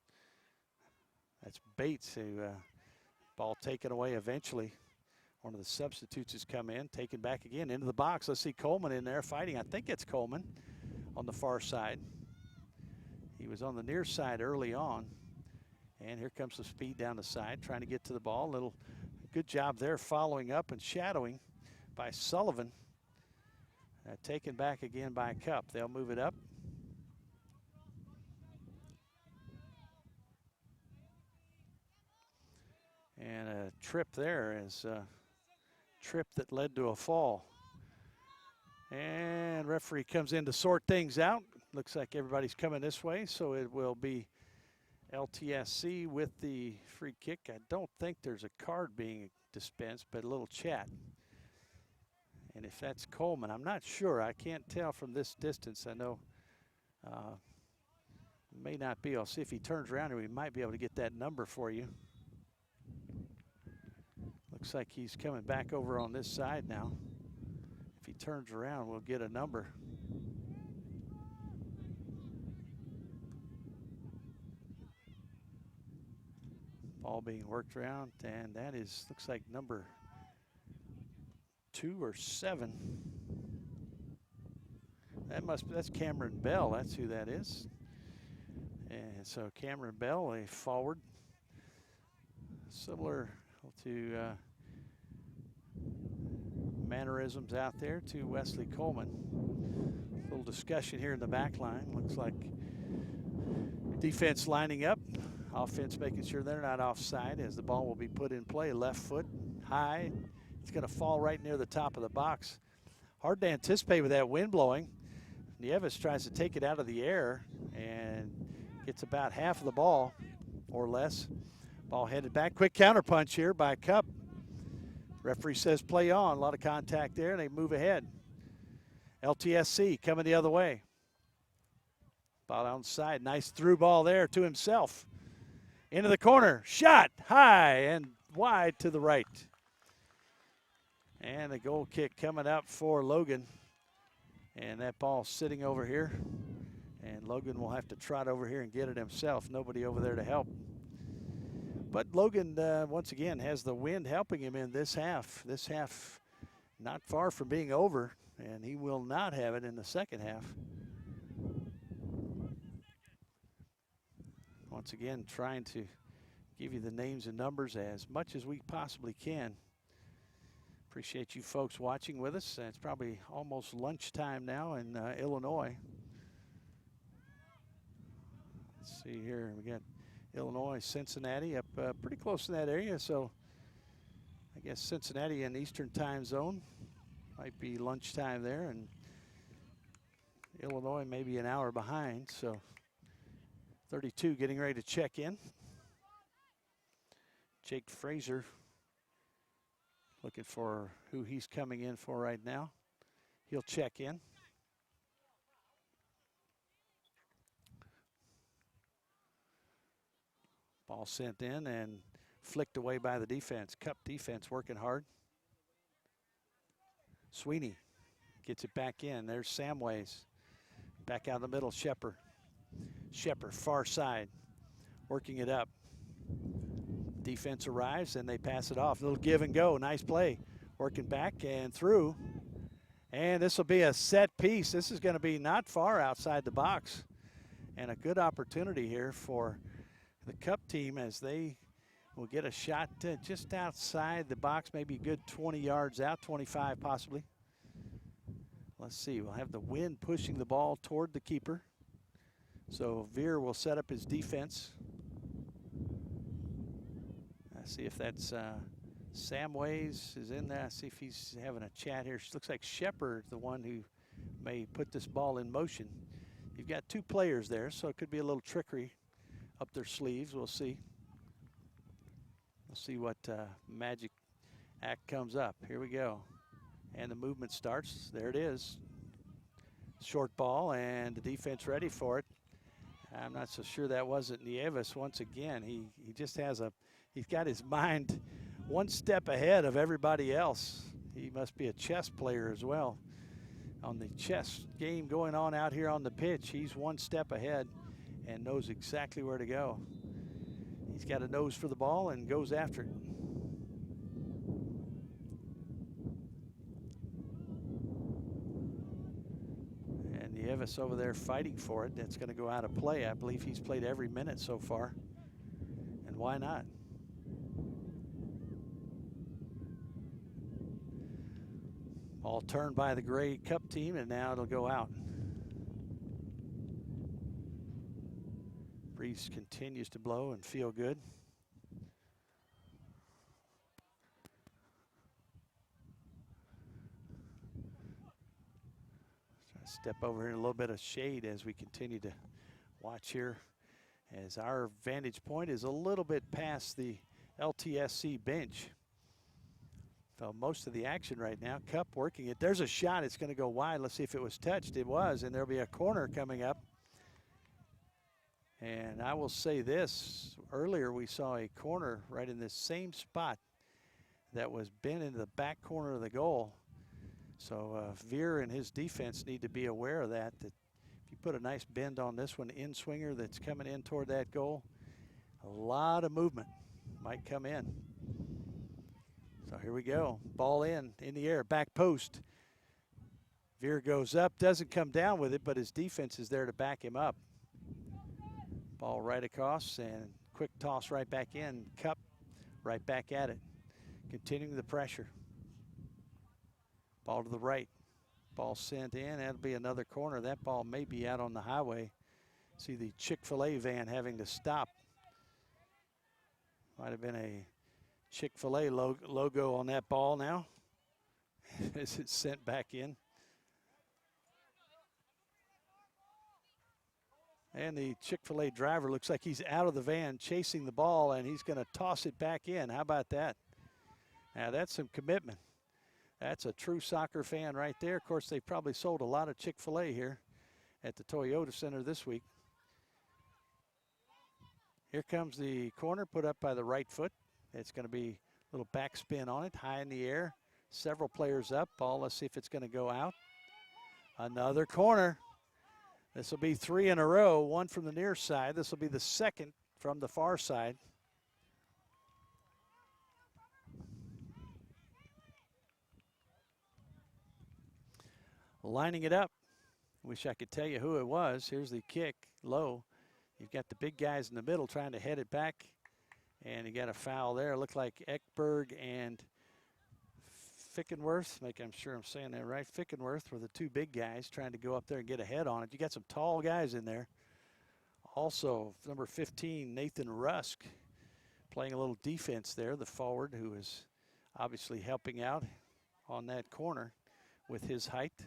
That's Bates, who ball taken away eventually. One of the substitutes has come in, taken back again into the box. Let's see Coleman in there fighting. I think it's Coleman on the far side. He was on the near side early on. And here comes the speed down the side, trying to get to the ball. Little good job there following up and shadowing by Sullivan. Taken back again by Cup. They'll move it up. And a trip there is a trip that led to a fall. And referee comes in to sort things out. Looks like everybody's coming this way, so it will be LTSC with the free kick. I don't think there's a card being dispensed, but a little chat. And if that's Coleman, I'm not sure. I can't tell from this distance. I know may not be. I'll see if he turns around, and we might be able to get that number for you. Looks like he's coming back over on this side now. If he turns around, we'll get a number. Ball being worked around, and that is, looks like number 2 or 7. That's Cameron Bell. That's who that is. And so Cameron Bell, a forward, similar to mannerisms out there to Wesley Coleman. A little discussion here in the back line. Looks like defense lining up, offense making sure they're not offside as the ball will be put in play. Left foot high. It's going to fall right near the top of the box. Hard to anticipate with that wind blowing. Nieves tries to take it out of the air and gets about half of the ball or less. Ball headed back. Quick counterpunch here by Cup. Referee says play on. A lot of contact there, and they move ahead. LTSC coming the other way. Ball on the side. Nice through ball there to himself. Into the corner. Shot high and wide to the right. And a goal kick coming up for Logan. And that ball sitting over here. And Logan will have to trot over here and get it himself. Nobody over there to help. But Logan, once again, has the wind helping him in this half. This half not far from being over. And he will not have it in the second half. Once again, trying to give you the names and numbers as much as we possibly can. Appreciate you folks watching with us. It's probably almost lunchtime now in Illinois. Let's see here. We got Illinois, Cincinnati up pretty close to that area. So I guess Cincinnati in Eastern time zone might be lunchtime there. And Illinois maybe an hour behind. So 32 getting ready to check in. Jake Fraser looking for who he's coming in for right now. He'll check in. Ball sent in and flicked away by the defense. Cup defense working hard. Sweeney gets it back in. There's Samways. Back out the middle, Shepard. Shepard, far side, working it up. Defense arrives and they pass it off. A little give and go. Nice play. Working back and through. And this will be a set piece. This is going to be not far outside the box. And a good opportunity here for the Cup team as they will get a shot just outside the box, maybe a good 20 yards out, 25 possibly. Let's see. We'll have the wind pushing the ball toward the keeper. So Veer will set up his defense. See if that's Samways is in there. See if he's having a chat here. Looks like Shepard, the one who may put this ball in motion. You've got two players there, so it could be a little trickery up their sleeves. We'll see. We'll see what magic act comes up. Here we go. And the movement starts. There it is. Short ball, and the defense ready for it. I'm not so sure that wasn't Nieves once again. He just has he's got his mind one step ahead of everybody else. He must be a chess player as well. On the chess game going on out here on the pitch, he's one step ahead and knows exactly where to go. He's got a nose for the ball and goes after it. And Nieves over there fighting for it. That's going to go out of play. I believe he's played every minute so far. And why not? All turned by the Gray Cup team, and now it'll go out. Breeze continues to blow and feel good. Try to step over here in a little bit of shade as we continue to watch here, as our vantage point is a little bit past the LTSC bench. So most of the action right now. Cup working it. There's a shot. It's going to go wide. Let's see if it was touched. It was, and there'll be a corner coming up. And I will say this. Earlier we saw a corner right in this same spot that was bent into the back corner of the goal. So Veer and his defense need to be aware of that. That if you put a nice bend on this one, in swinger that's coming in toward that goal, a lot of movement might come in. So here we go. Ball in the air, back post. Veer goes up, doesn't come down with it, but his defense is there to back him up. Ball right across and quick toss right back in. Cup right back at it. Continuing the pressure. Ball to the right. Ball sent in. That'll be another corner. That ball may be out on the highway. See the Chick-fil-A van having to stop. Might have been a Chick-fil-A logo on that ball now as it's sent back in. And the Chick-fil-A driver looks like he's out of the van chasing the ball, and he's going to toss it back in. How about that? Now, that's some commitment. That's a true soccer fan right there. Of course, they probably sold a lot of Chick-fil-A here at the Toyota Center this week. Here comes the corner put up by the right foot. It's going to be a little backspin on it, high in the air. Several players up. Ball, let's see if it's going to go out. Another corner. This will be 3 in a row, one from the near side. This will be the second from the far side. Lining it up. Wish I could tell you who it was. Here's the kick, low. You've got the big guys in the middle trying to head it back. And you got a foul there. It looked like Ekberg and Fickenworth, I'm sure I'm saying that right. Fickenworth were the two big guys trying to go up there and get a head on it. You got some tall guys in there. Also, number 15, Nathan Rusk, playing a little defense there, the forward, who is obviously helping out on that corner with his height.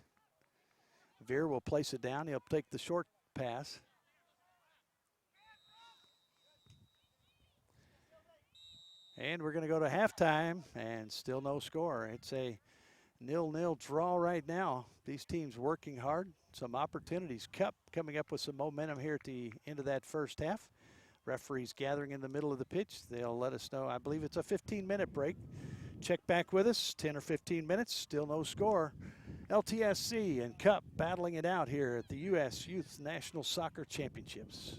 Veer will place it down. He'll take the short pass. And we're going to go to halftime, and still no score. It's a 0-0 draw right now. These teams working hard. Some opportunities. Cup coming up with some momentum here at the end of that first half. Referees gathering in the middle of the pitch. They'll let us know. I believe it's a 15-minute break. Check back with us. 10 or 15 minutes. Still no score. LTSC and Cup battling it out here at the U.S. Youth National Soccer Championships.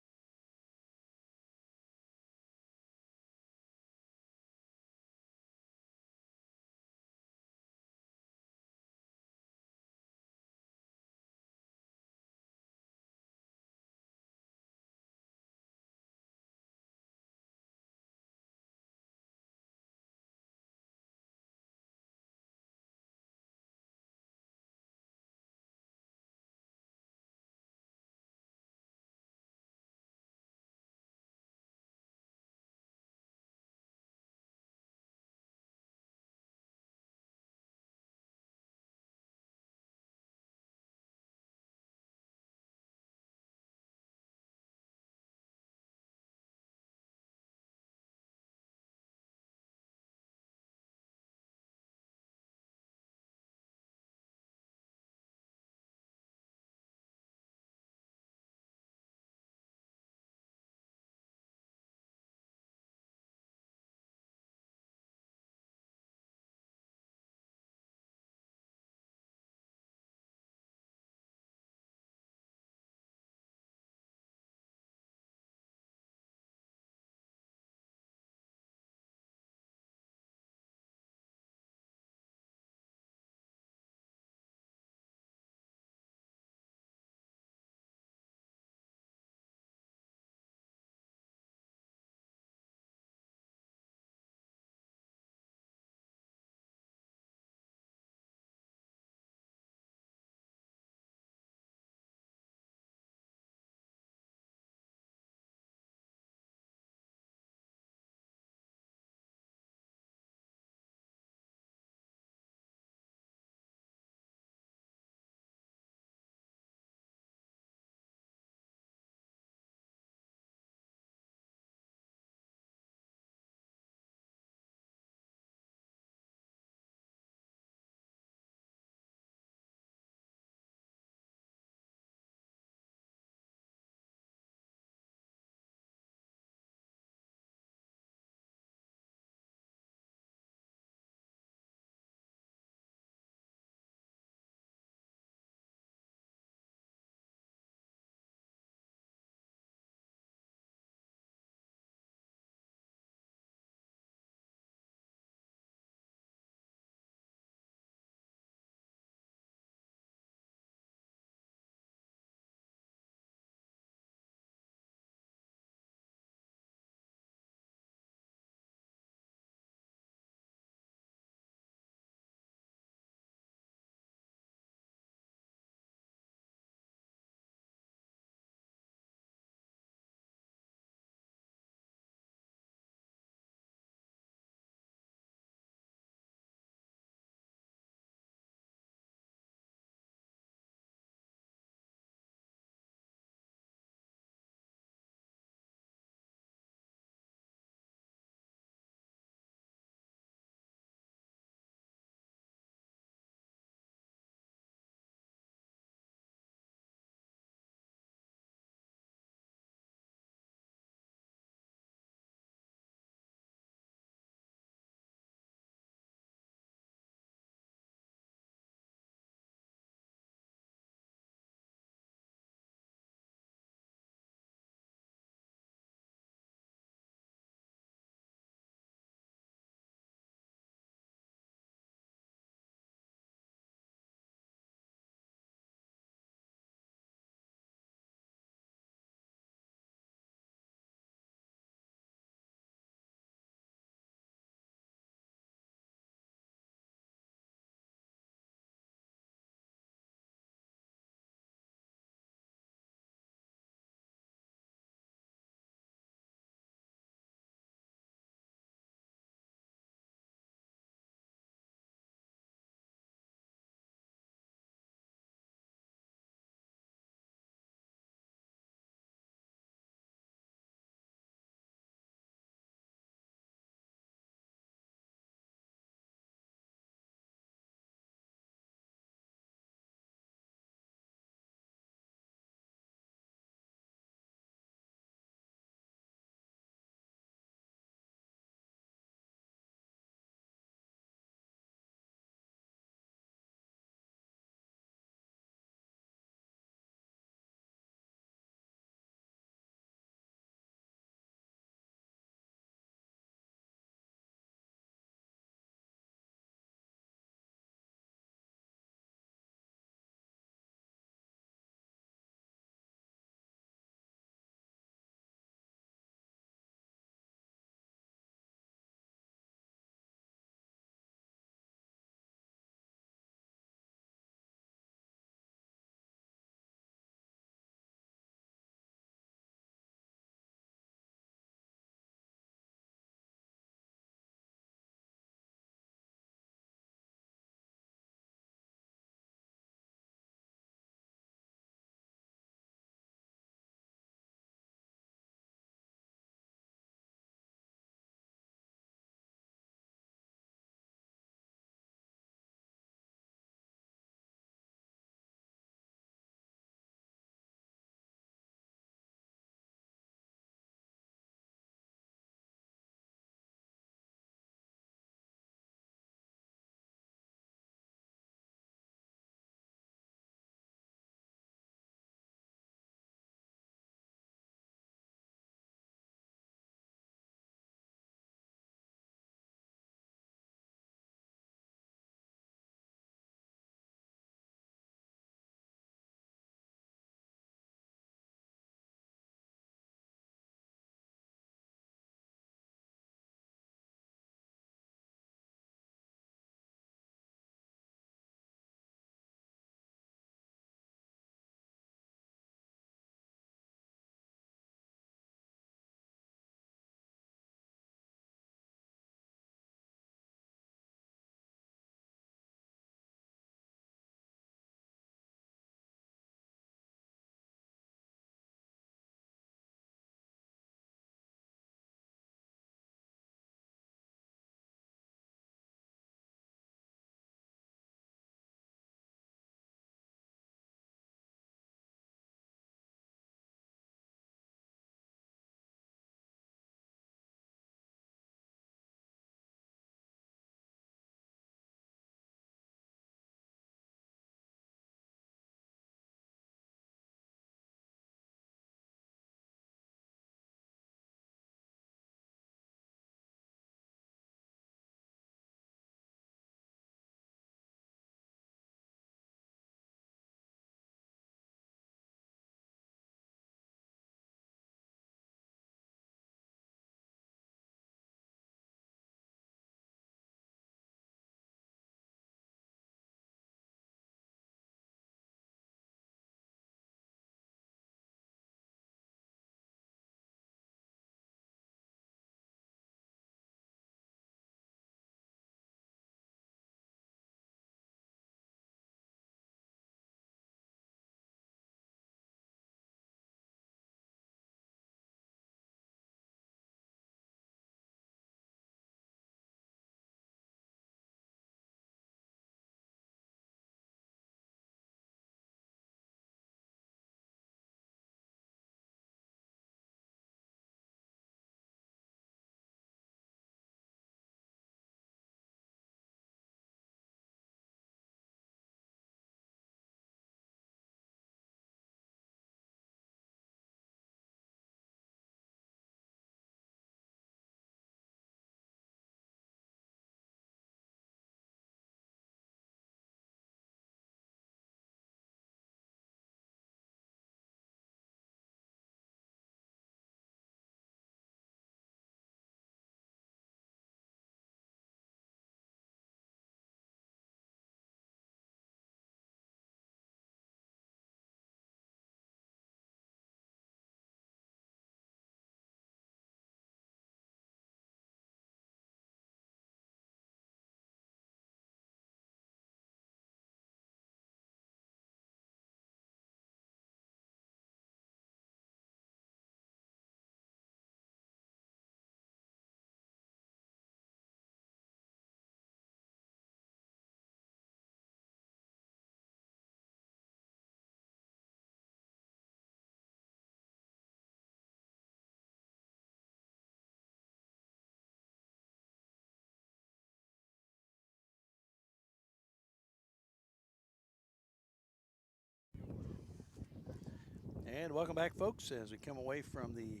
And welcome back, folks, as we come away from the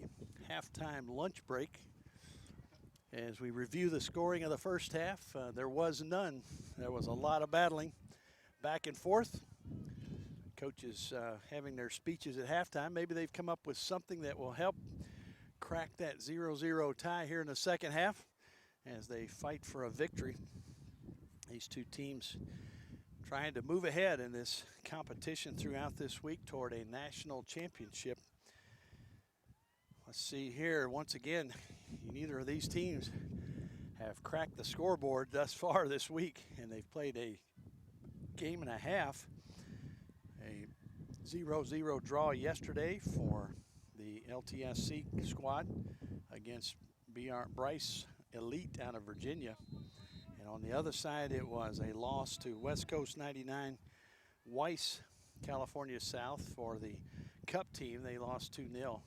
halftime lunch break. As we review the scoring of the first half, there was none. There was a lot of battling back and forth. Coaches having their speeches at halftime. Maybe they've come up with something that will help crack that 0-0 tie here in the second half as they fight for a victory. These two teams trying to move ahead in this competition throughout this week toward a national championship. Let's see here. Once again, neither of these teams have cracked the scoreboard thus far this week, and they've played a game and a half. A 0-0 draw yesterday for the LTSC squad against Bryce Elite out of Virginia. And on the other side, it was a loss to West Coast 99 USYS California South for the Cup team. They lost 2-0.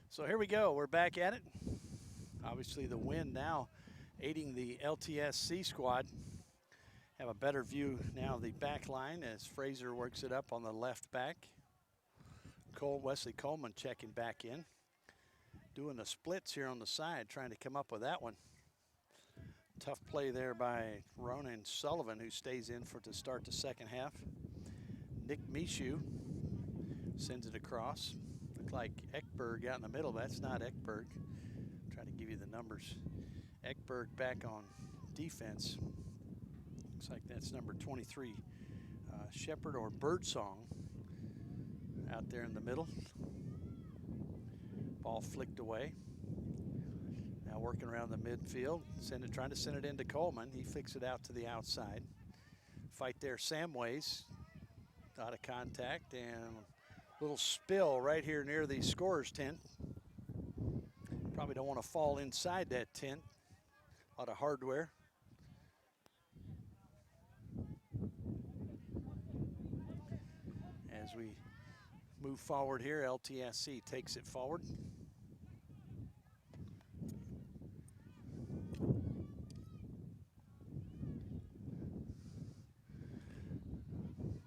So here we go. We're back at it. Obviously the wind now aiding the LTSC squad. Have a better view now of the back line as Fraser works it up on the left back. Wesley Coleman checking back in. Doing the splits here on the side, trying to come up with that one. Tough play there by Ronan Sullivan, who stays in to start the second half. Nick Mishu sends it across. Looked like Ekberg out in the middle. That's not Ekberg. Try to give you the numbers. Ekberg back on defense. Looks like that's number 23, Shepherd or Birdsong out there in the middle. Ball flicked away. Now working around the midfield, trying to send it into Coleman. He flicks it out to the outside. Fight there, Samways, out of contact, and a little spill right here near the scorer's tent. Probably don't want to fall inside that tent. A lot of hardware. As we move forward here, LTSC takes it forward.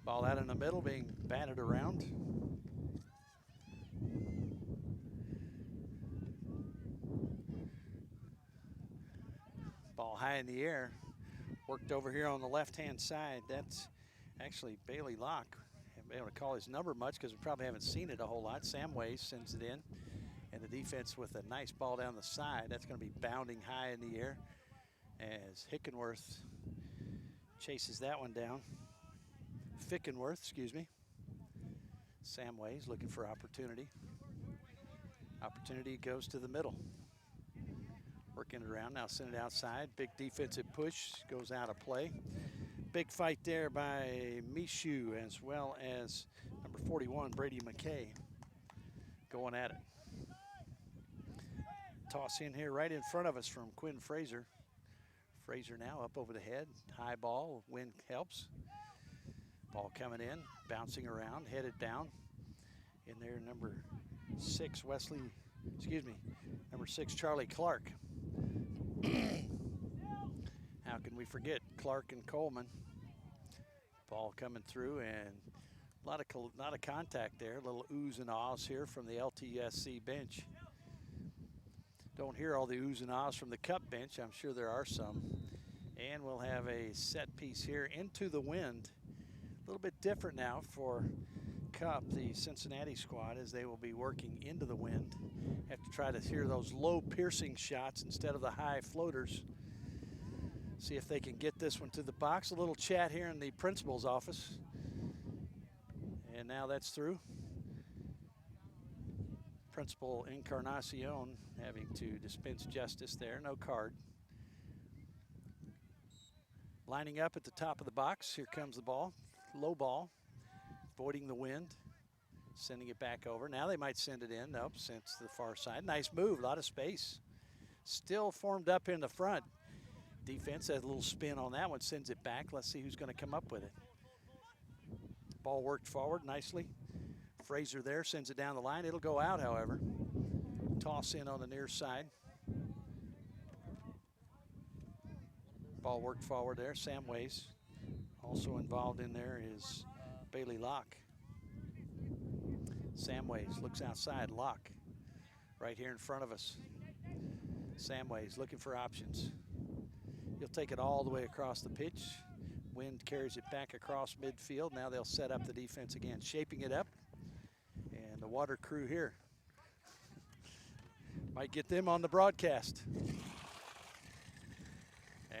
Ball out in the middle, being batted around. Ball high in the air. Worked over here on the left-hand side. That's actually Bailey Locke. Haven't been able to call his number much because we probably haven't seen it a whole lot. Samways sends it in. And the defense with a nice ball down the side. That's going to be bounding high in the air as Hickenworth chases that one down. Fickenworth, excuse me. Samways looking for opportunity. Opportunity goes to the middle. Working it around, now send it outside. Big defensive push, goes out of play. Big fight there by Mishu as well as number 41, Brady McKay, going at it. Toss in here right in front of us from Quinn Fraser. Fraser now up over the head, high ball, wind helps. Ball coming in, bouncing around, headed down. In there, number 6, number 6, Charlie Clark. How can we forget Clark and Coleman? Ball coming through and a lot of contact there. A little oohs and ahs here from the LTSC bench. Don't hear all the oohs and ahs from the Cup bench. I'm sure there are some. And we'll have a set piece here into the wind. A little bit different now for Cup, the Cincinnati squad, as they will be working into the wind. Have to try to hear those low piercing shots instead of the high floaters. See if they can get this one to the box. A little chat here in the principal's office. And now that's through. Principal Encarnacion having to dispense justice there, no card. Lining up at the top of the box, here comes the ball. Low ball, avoiding the wind, sending it back over. Now they might send it in. Nope, sent to the far side. Nice move, a lot of space. Still formed up in the front. Defense has a little spin on that one, sends it back. Let's see who's going to come up with it. Ball worked forward nicely. Fraser there sends it down the line. It'll go out, however. Toss in on the near side. Ball worked forward there. Samways. Also involved in there is Bailey Locke. Samways looks outside, lock right here in front of us. Samways looking for options. He'll take it all the way across the pitch. Wind carries it back across midfield. Now they'll set up the defense again, shaping it up. And the water crew here might get them on the broadcast.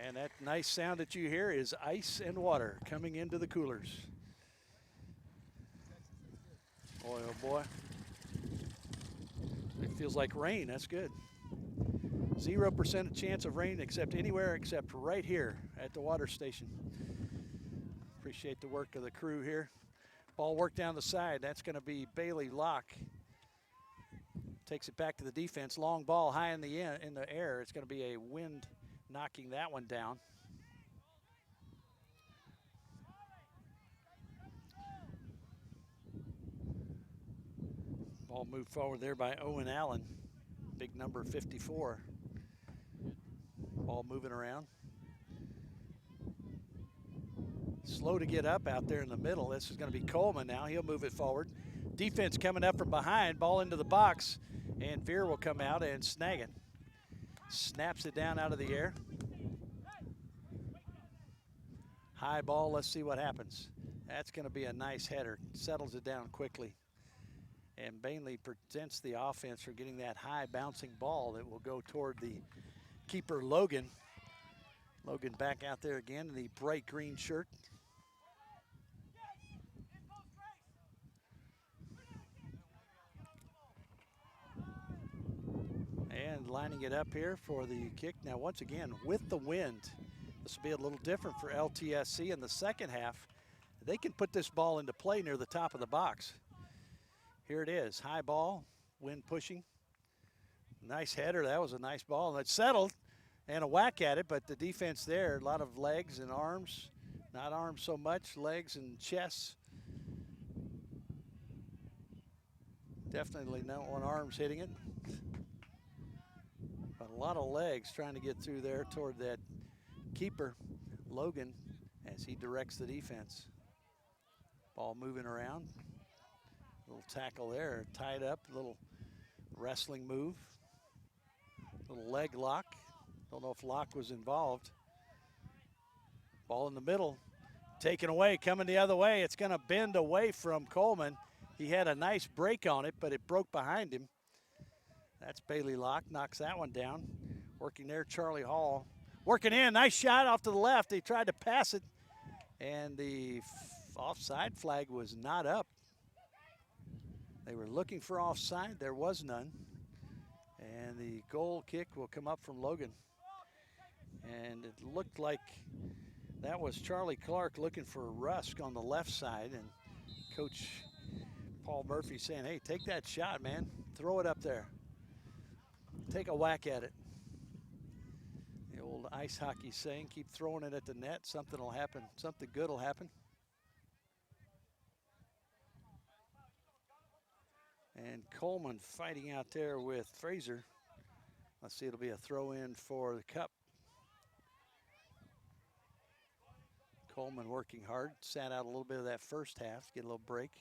And that nice sound that you hear is ice and water coming into the coolers. Boy, oh boy. It feels like rain, that's good. 0% chance of rain except anywhere except right here at the water station. Appreciate the work of the crew here. Ball work down the side, that's gonna be Bailey Locke. Takes it back to the defense, long ball high in the air. It's gonna be a wind knocking that one down. Ball moved forward there by Owen Allen, big number 54. Ball moving around. Slow to get up out there in the middle. This is going to be Coleman now. He'll move it forward. Defense coming up from behind. Ball into the box. And Veer will come out and snag it. Snaps it down out of the air. High ball. Let's see what happens. That's going to be a nice header. Settles it down quickly. And Bainley presents the offense for getting that high bouncing ball that will go toward the keeper, Logan. Logan back out there again in the bright green shirt. And lining it up here for the kick. Now, once again, with the wind, this will be a little different for LTSC in the second half. They can put this ball into play near the top of the box. Here it is, high ball, wind pushing. Nice header, that was a nice ball. And it's settled and a whack at it, but the defense there, a lot of legs and arms. Not arms so much, legs and chests. Definitely don't want arms hitting it. But a lot of legs trying to get through there toward that keeper, Logan, as he directs the defense. Ball moving around. Little tackle there, tied up, little wrestling move. Little leg lock. Don't know if lock was involved. Ball in the middle, taken away, coming the other way. It's gonna bend away from Coleman. He had a nice break on it, but it broke behind him. That's Bailey Locke, knocks that one down. Working there, Charlie Hall. Working in, nice shot off to the left. He tried to pass it, and the offside flag was not up. They were looking for offside, there was none. And the goal kick will come up from Logan. And it looked like that was Charlie Clark looking for Rusk on the left side. And Coach Paul Murphy saying, hey, take that shot, man. Throw it up there. Take a whack at it. The old ice hockey saying, keep throwing it at the net. Something will happen. Something good will happen. And Coleman fighting out there with Fraser. Let's see, it'll be a throw in for the cup. Coleman working hard, sat out a little bit of that first half, get a little break.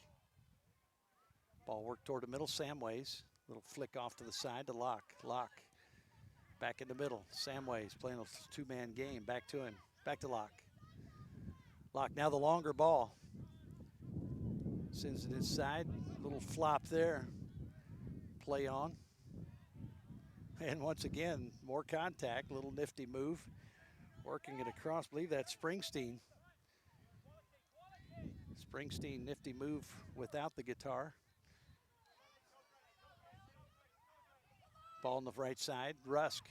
Ball worked toward the middle, Samways. Little flick off to the side to Locke. Locke back in the middle. Samways playing a two-man game, back to him, back to Locke. Locke now the longer ball. Sends it inside, little flop there. Play on. And once again, more contact, little nifty move. Working it across, I believe that's Springsteen. Springsteen, nifty move without the guitar. Ball on the right side, Rusk.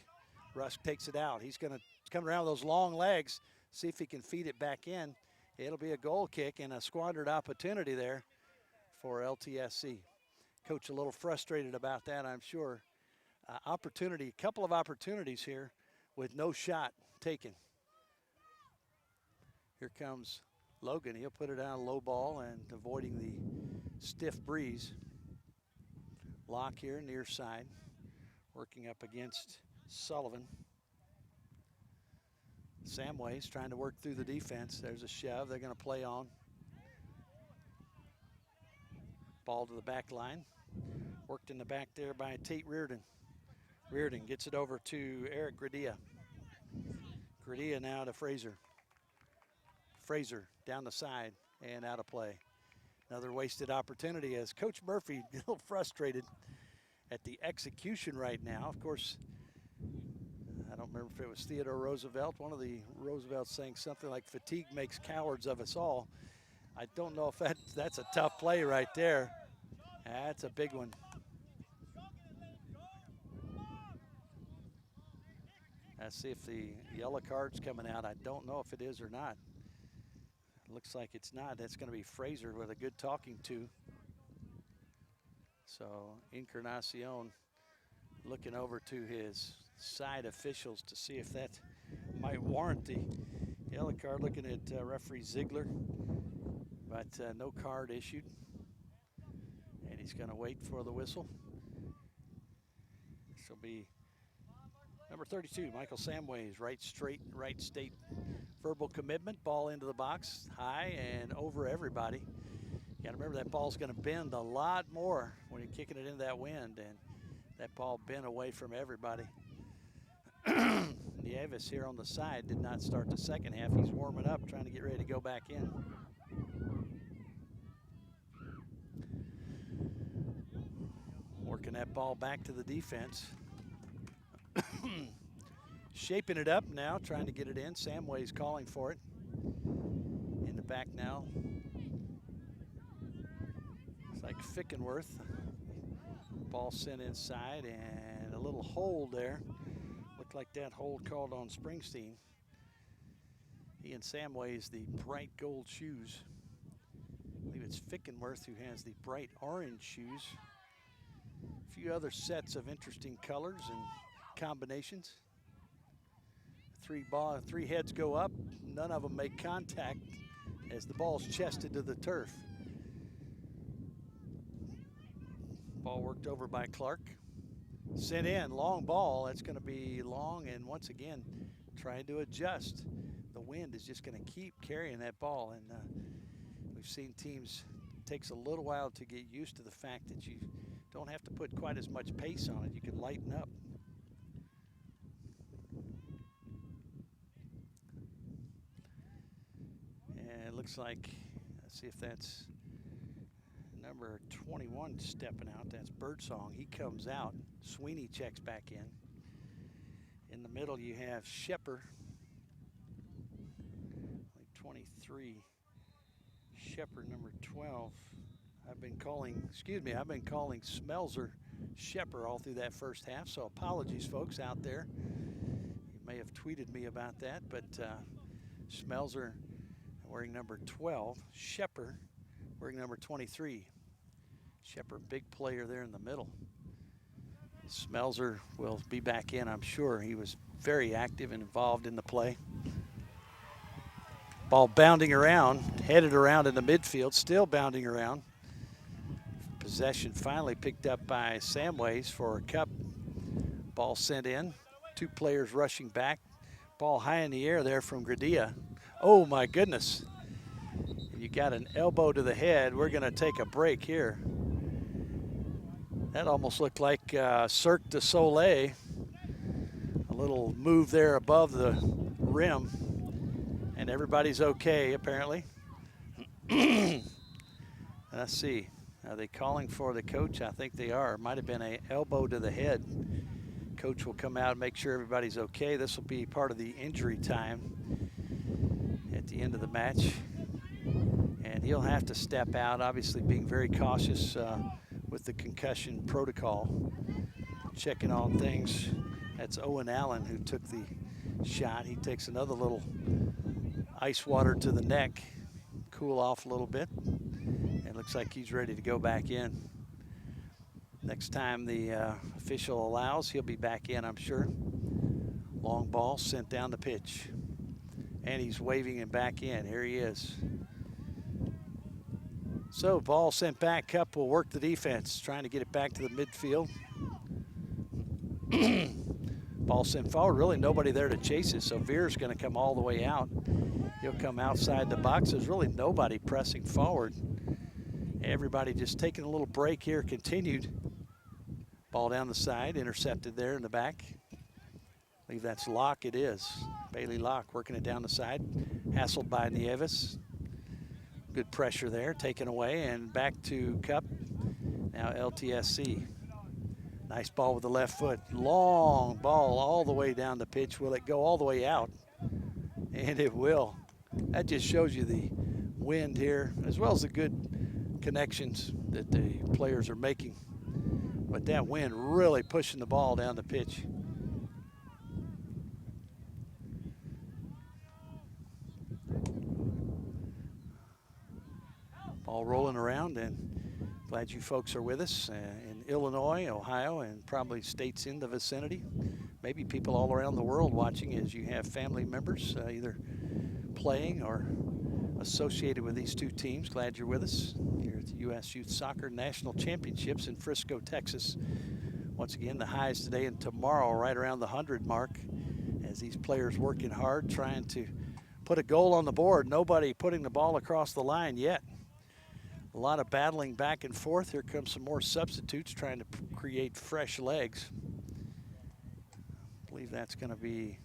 Rusk takes it out. He's gonna come around with those long legs, see if he can feed it back in. It'll be a goal kick and a squandered opportunity there for LTSC. Coach a little frustrated about that, I'm sure. A couple of opportunities here with no shot taken. Here comes Logan. He'll put it down low ball and avoiding the stiff breeze. Locke here near side, working up against Sullivan. Samways trying to work through the defense. There's a shove. They're going to play on. Ball to the back line. Worked in the back there by Tate Reardon. Reardon gets it over to Erik Gardea. Gardea now to Fraser. Fraser down the side and out of play. Another wasted opportunity as Coach Murphy a little frustrated at the execution right now. Of course, I don't remember if it was Theodore Roosevelt. One of the Roosevelts saying something like fatigue makes cowards of us all. I don't know if that's a tough play right there. That's a big one. Let's see if the yellow card's coming out. I don't know if it is or not. Looks like it's not. That's going to be Fraser with a good talking to. So Encarnacion looking over to his side officials to see if that might warrant the yellow card. Looking at referee Ziegler, but no card issued. And he's going to wait for the whistle. This will be number 32, Michael Samways, right state verbal commitment. Ball into the box, high and over everybody. You gotta remember that ball's gonna bend a lot more when you're kicking it into that wind, and that ball bent away from everybody. Nieves here on the side did not start the second half. He's warming up, trying to get ready to go back in. Working that ball back to the defense. Shaping it up now, trying to get it in. Samways calling for it. In the back now. It's like Fickenworth. Ball sent inside and a little hold there. Looked like that hold called on Springsteen. He and Samways, the bright gold shoes. I believe it's Fickenworth who has the bright orange shoes. A few other sets of interesting colors and combinations. Three heads go up, none of them make contact as the ball's chested to the turf. Ball worked over by Clark. Sent in, long ball, that's gonna be long, and once again, trying to adjust. The wind is just gonna keep carrying that ball, and we've seen teams, it takes a little while to get used to the fact that you don't have to put quite as much pace on it. You can lighten up. And it looks like, let's see if that's number 21 stepping out. That's Birdsong. He comes out. Sweeney checks back in. In the middle, you have Shepper, like 23. Shepard, number 12. I've been calling Smelzer Shepper all through that first half, so apologies, folks, out there. You may have tweeted me about that, but Smelzer wearing number 12, Shepard wearing number 23. Shepard, big player there in the middle. Smelzer will be back in, I'm sure. He was very active and involved in the play. Ball bounding around, headed around in the midfield, still bounding around. Possession finally picked up by Samways for a cup. Ball sent in. Two players rushing back. Ball high in the air there from Gardea. Oh my goodness. You got an elbow to the head. We're gonna take a break here. That almost looked like Cirque du Soleil. A little move there above the rim. And everybody's okay, apparently. Let's see. Are they calling for the coach? I think they are. Might have been an elbow to the head. Coach will come out and make sure everybody's okay. This will be part of the injury time at the end of the match. And he'll have to step out, obviously being very cautious with the concussion protocol. Checking on things. That's Owen Allen who took the shot. He takes another little ice water to the neck, cool off a little bit. And looks like he's ready to go back in. Next time the official allows, he'll be back in, I'm sure. Long ball sent down the pitch. And he's waving him back in. Here he is. So ball sent back. Cup will work the defense, trying to get it back to the midfield. Ball sent forward. Really nobody there to chase it, so Veer's going to come all the way out. He'll come outside the box. There's really nobody pressing forward. Everybody just taking a little break here, continued. Ball down the side, intercepted there in the back. I believe that's Locke, it is. Bailey Locke working it down the side, hassled by Nieves. Good pressure there, taken away, and back to Cup. Now LTSC. Nice ball with the left foot. Long ball all the way down the pitch. Will it go all the way out? And it will. That just shows you the wind here, as well as the good connections that the players are making. But that wind really pushing the ball down the pitch. Ball rolling around, and glad you folks are with us in Illinois, Ohio, and probably states in the vicinity. Maybe people all around the world watching as you have family members either playing or associated with these two teams. Glad you're with us here at the U.S. Youth Soccer National Championships in Frisco, Texas. Once again, the highs today and tomorrow right around the 100 mark as these players working hard, trying to put a goal on the board. Nobody putting the ball across the line yet. A lot of battling back and forth. Here comes some more substitutes trying to create fresh legs. I believe that's going to be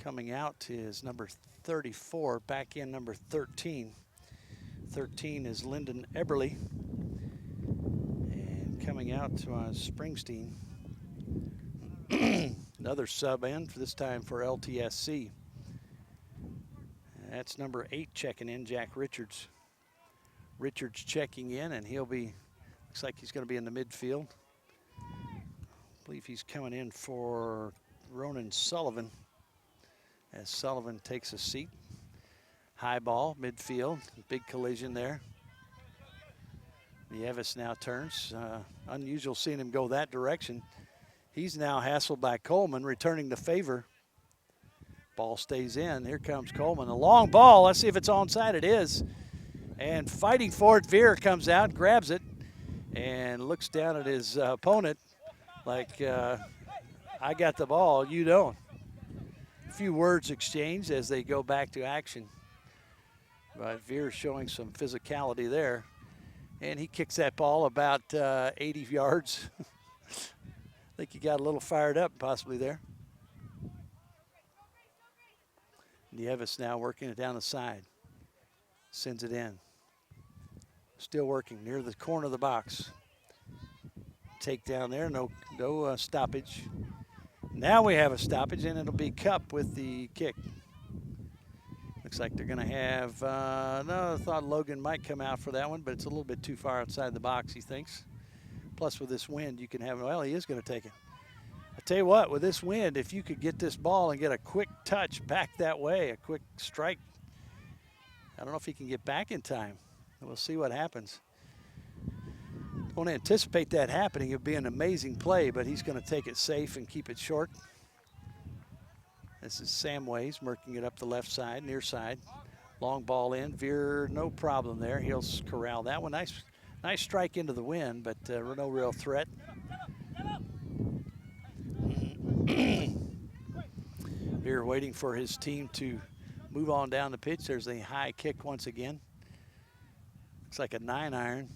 coming out is number 34, back in number 13. 13 is Lyndon Eberly. And coming out to Springsteen. Another sub in, for this time for LTSC. That's number 8 checking in, Jack Richards. Richards checking in, and he'll be, looks like he's going to be in the midfield. I believe he's coming in for Ronan Sullivan as Sullivan takes a seat. High ball, midfield, big collision there. Nieves now turns. Unusual seeing him go that direction. He's now hassled by Coleman, returning the favor. Ball stays in. Here comes Coleman. A long ball. Let's see if it's onside. It is. And fighting for it, Veer comes out, grabs it, and looks down at his opponent like, I got the ball, you don't. A few words exchanged as they go back to action. But Veer showing some physicality there. And he kicks that ball about 80 yards. I think he got a little fired up possibly there. Nieves now working it down the side. Sends it in. Still working near the corner of the box. Take down there, no stoppage. Now we have a stoppage, and it'll be Cup with the kick. Looks like they're gonna have, no, I thought Logan might come out for that one, but it's a little bit too far outside the box, he thinks. Plus with this wind, you can have, well, he is gonna take it. I tell you what, with this wind, if you could get this ball and get a quick touch back that way, a quick strike, I don't know if he can get back in time. We'll see what happens. Don't anticipate that happening. It would be an amazing play, but he's going to take it safe and keep it short. This is Samways working it up the left side, near side. Long ball in. Veer, no problem there. He'll corral that one. Nice strike into the wind, but no real threat. Veer waiting for his team to move on down the pitch. There's a high kick once again. Looks like a 9-iron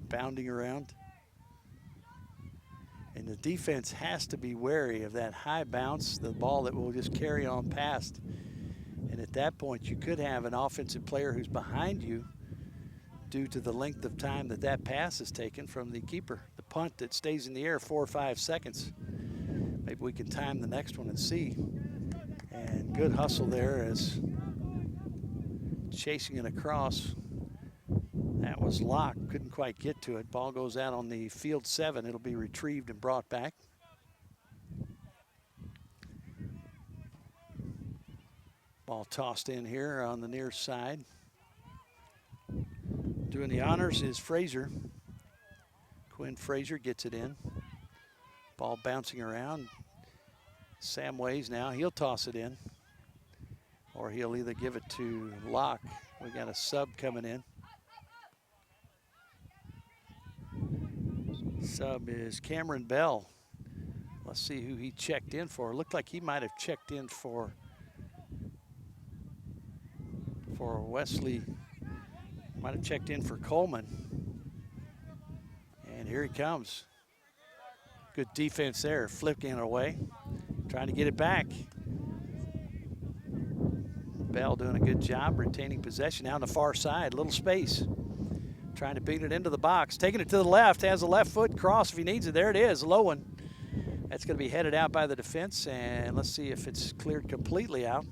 bounding around. And the defense has to be wary of that high bounce, the ball that will just carry on past. And at that point, you could have an offensive player who's behind you due to the length of time that that pass is taken from the keeper. The punt that stays in the air 4 or 5 seconds. Maybe we can time the next one and see. And good hustle there as chasing it across. That was Locke, couldn't quite get to it. Ball goes out on the field 7. It'll be retrieved and brought back. Ball tossed in here on the near side. Doing the honors is Frazier. Quinn Frazier gets it in. Ball bouncing around. Samways now, he'll toss it in. Or he'll either give it to Locke. We got a sub coming in. Sub is Cameron Bell. Let's see who he checked in for. Looked like he might have checked in for Wesley Might have checked in for Coleman. And here he comes. Good defense there, flicking it away, trying to get it back. Bell doing a good job retaining possession now on the far side, little space. Trying to beat it into the box, taking it to the left, has a left foot cross if he needs it. There it is, low one. That's going to be headed out by the defense, and let's see if it's cleared completely out.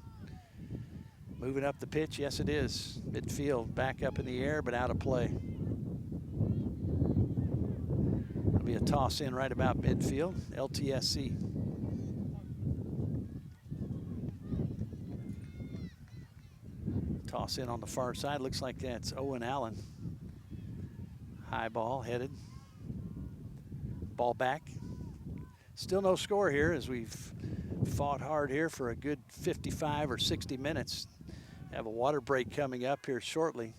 Moving up the pitch, yes it is. Midfield, back up in the air, but out of play. It'll be a toss in right about midfield, LTSC. Toss in on the far side, looks like that's Owen Allen. High ball headed. Ball back. Still no score here as we've fought hard here for a good 55 or 60 minutes. Have a water break coming up here shortly,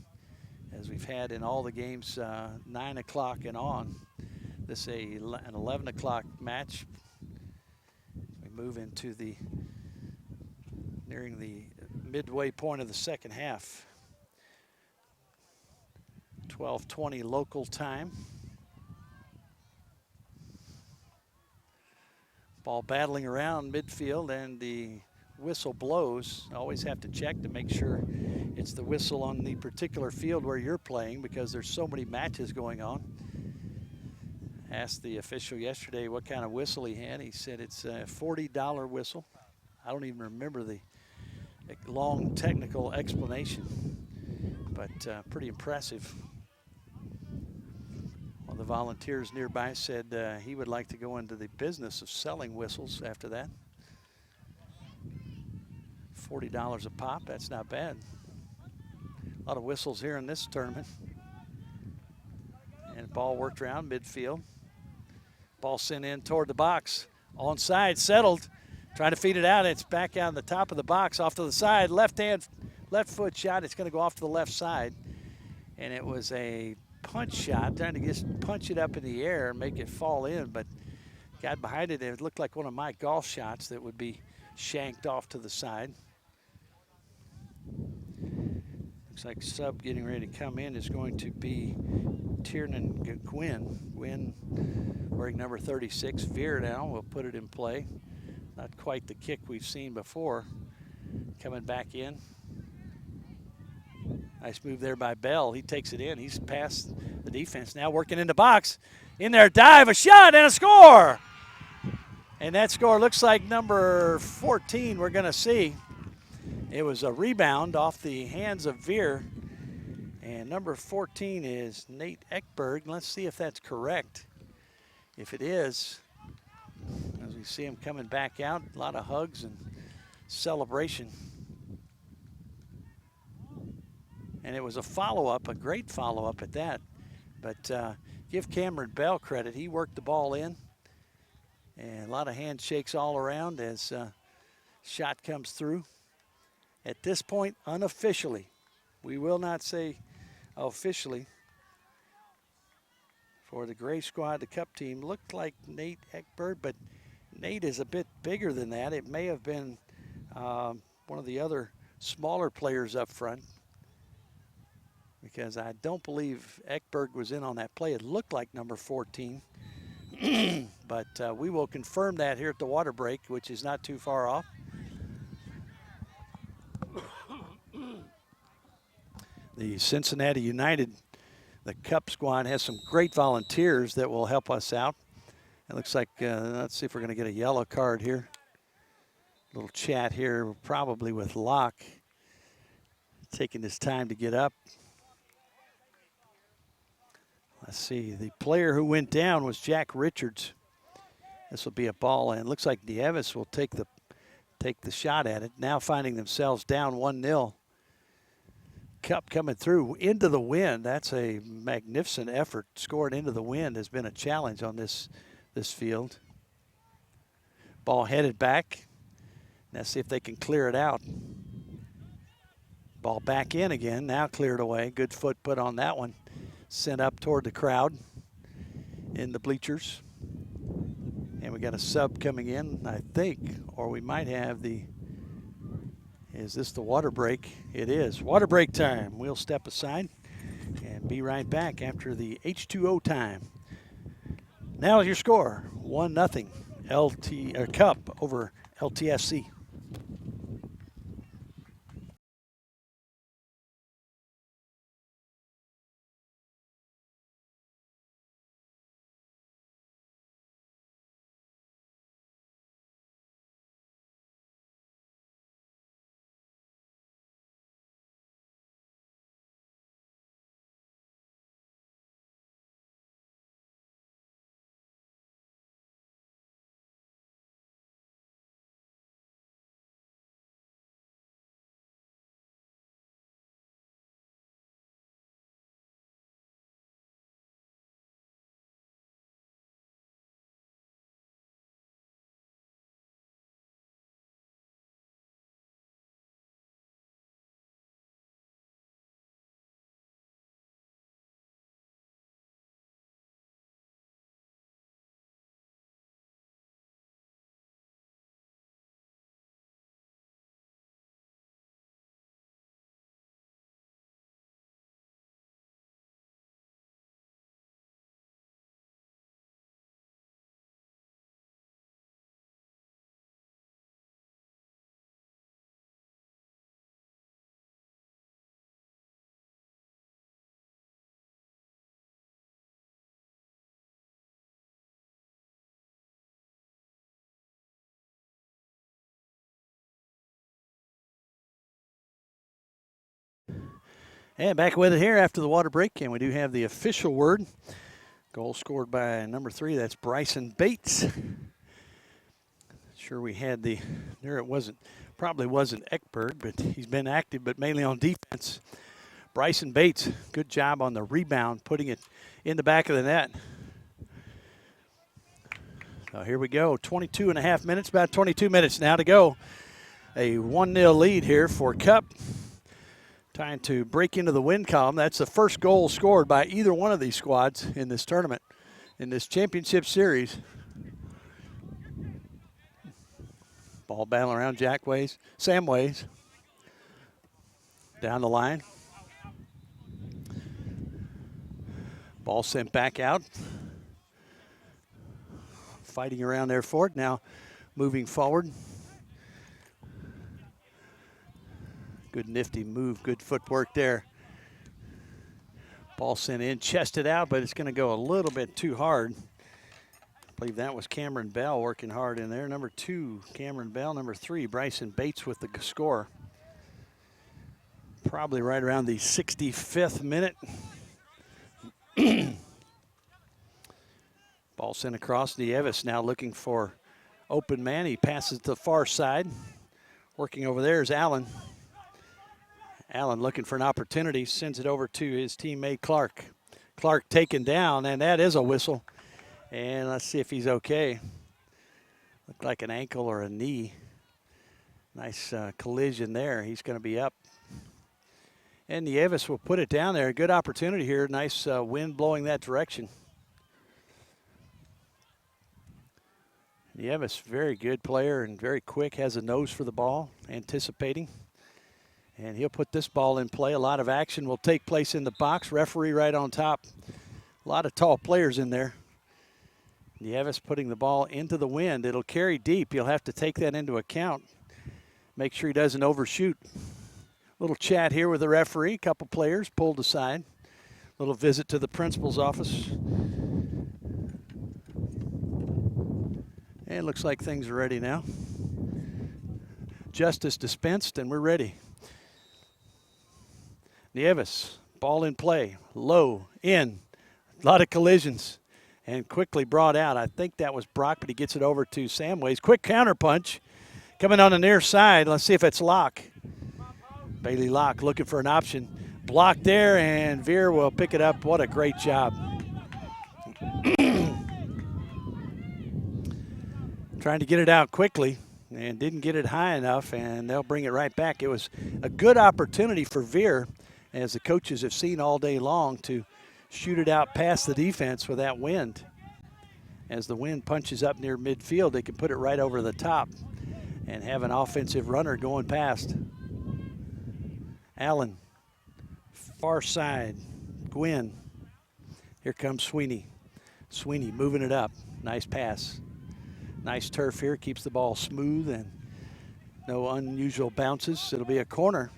as we've had in all the games 9 o'clock and on. This is an 11 o'clock match. We move into nearing the midway point of the second half. 12:20 local time. Ball battling around midfield, and the whistle blows. Always have to check to make sure it's the whistle on the particular field where you're playing, because there's so many matches going on. Asked the official yesterday what kind of whistle he had. He said it's a $40 whistle. I don't even remember the long technical explanation, but pretty impressive. One of the volunteers nearby said he would like to go into the business of selling whistles after that. $40 a pop, that's not bad. A lot of whistles here in this tournament. And ball worked around midfield. Ball sent in toward the box. Onside, settled. Trying to feed it out. It's back out on the top of the box, off to the side. Left foot shot. It's going to go off to the left side. And it was a punch shot, trying to just punch it up in the air and make it fall in. But got behind it. It looked like one of my golf shots that would be shanked off to the side. Looks like sub getting ready to come in is going to be Tiernan Gwynn. Gwynn wearing number 36. Veer now will put it in play. Not quite the kick we've seen before. Coming back in. Nice move there by Bell. He takes it in. He's past the defense. Now working in the box. In there, dive, a shot, and a score. And that score looks like number 14 we're going to see. It was a rebound off the hands of Veer. And number 14 is Nate Ekberg. Let's see if that's correct. If it is, as we see him coming back out, a lot of hugs and celebration. And it was a follow-up, a great follow-up at that. But give Cameron Bell credit. He worked the ball in. And a lot of handshakes all around as shot comes through. At this point, unofficially, we will not say officially, for the gray squad, the cup team, looked like Nate Ekberg, but Nate is a bit bigger than that. It may have been one of the other smaller players up front, because I don't believe Ekberg was in on that play. It looked like number 14, but we will confirm that here at the water break, which is not too far off. The Cincinnati United, the Cup squad, has some great volunteers that will help us out. It looks like, let's see if we're going to get a yellow card here. A little chat here, probably with Locke. Taking his time to get up. Let's see, the player who went down was Jack Richards. This will be a ball, and it looks like Nieves will take the shot at it. Now finding themselves down 1-0. Cup coming through into the wind. That's a magnificent effort. Scoring into the wind has been a challenge on this field. Ball headed back. Let's see if they can clear it out. Ball back in again. Now cleared away. Good foot put on that one. Sent up toward the crowd in the bleachers. And we got a sub coming in, I think, or we might have the. Is this the water break? It is. Water break time. We'll step aside. be right back after the H2O time. Now your score, 1-0 Cup over LTSC. And back with it here after the water break, and we do have the official word. Goal scored by number 3, that's Bryson Bates. Sure we had there it wasn't, probably wasn't Ekberg, but he's been active, but mainly on defense. Bryson Bates, good job on the rebound, putting it in the back of the net. So here we go, 22.5 minutes, about 22 minutes now to go. A 1-0 lead here for Cup. Trying to break into the win column. That's the first goal scored by either one of these squads in this tournament, in this championship series. Ball battle around Sam Ways. Down the line. Ball sent back out. Fighting around there for it. Now moving forward. Good nifty move, good footwork there. Ball sent in, chested out, but it's going to go a little bit too hard. I believe that was Cameron Bell working hard in there. Number 2, Cameron Bell. Number 3, Bryson Bates with the score. Probably right around the 65th minute. Ball sent across. Nieves now looking for open man. He passes to the far side. Working over there is Allen. Allen looking for an opportunity, sends it over to his teammate Clark. Clark taken down, and that is a whistle. And let's see if he's okay. Looked like an ankle or a knee. Nice collision there. He's going to be up. And Nieves will put it down there. Good opportunity here. Nice wind blowing that direction. Nieves, very good player and very quick, has a nose for the ball, anticipating. And he'll put this ball in play. A lot of action will take place in the box. Referee right on top. A lot of tall players in there. Nieves putting the ball into the wind. It'll carry deep. He'll have to take that into account. Make sure he doesn't overshoot. Little chat here with the referee. A couple players pulled aside. Little visit to the principal's office. And it looks like things are ready now. Justice dispensed, and we're ready. Nieves, ball in play, low, in, a lot of collisions, and quickly brought out. I think that was Brock, but he gets it over to Samways. Quick counter punch coming on the near side. Let's see if it's Locke. Bailey Locke looking for an option. Blocked there, and Veer will pick it up. What a great job. Trying to get it out quickly and didn't get it high enough, and they'll bring it right back. It was a good opportunity for Veer, as the coaches have seen all day long, to shoot it out past the defense with that wind. As the wind punches up near midfield, they can put it right over the top and have an offensive runner going past. Allen, far side, win. Here comes Sweeney. Sweeney moving it up. Nice pass. Nice turf here. Keeps the ball smooth and no unusual bounces. It'll be a corner.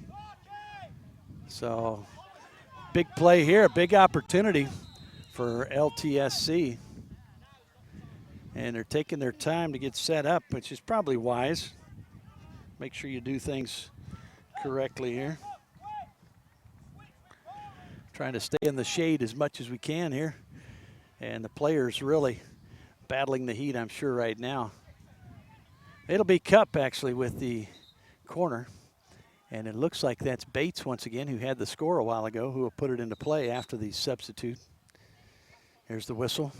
So big play here. Big opportunity for LTSC. And they're taking their time to get set up, which is probably wise. Make sure you do things correctly here. Trying to stay in the shade as much as we can here. And the players really battling the heat, I'm sure, right now. It'll be Cup, actually, with the corner. And it looks like that's Bates once again, who had the score a while ago, who will put it into play after the substitute. Here's the whistle.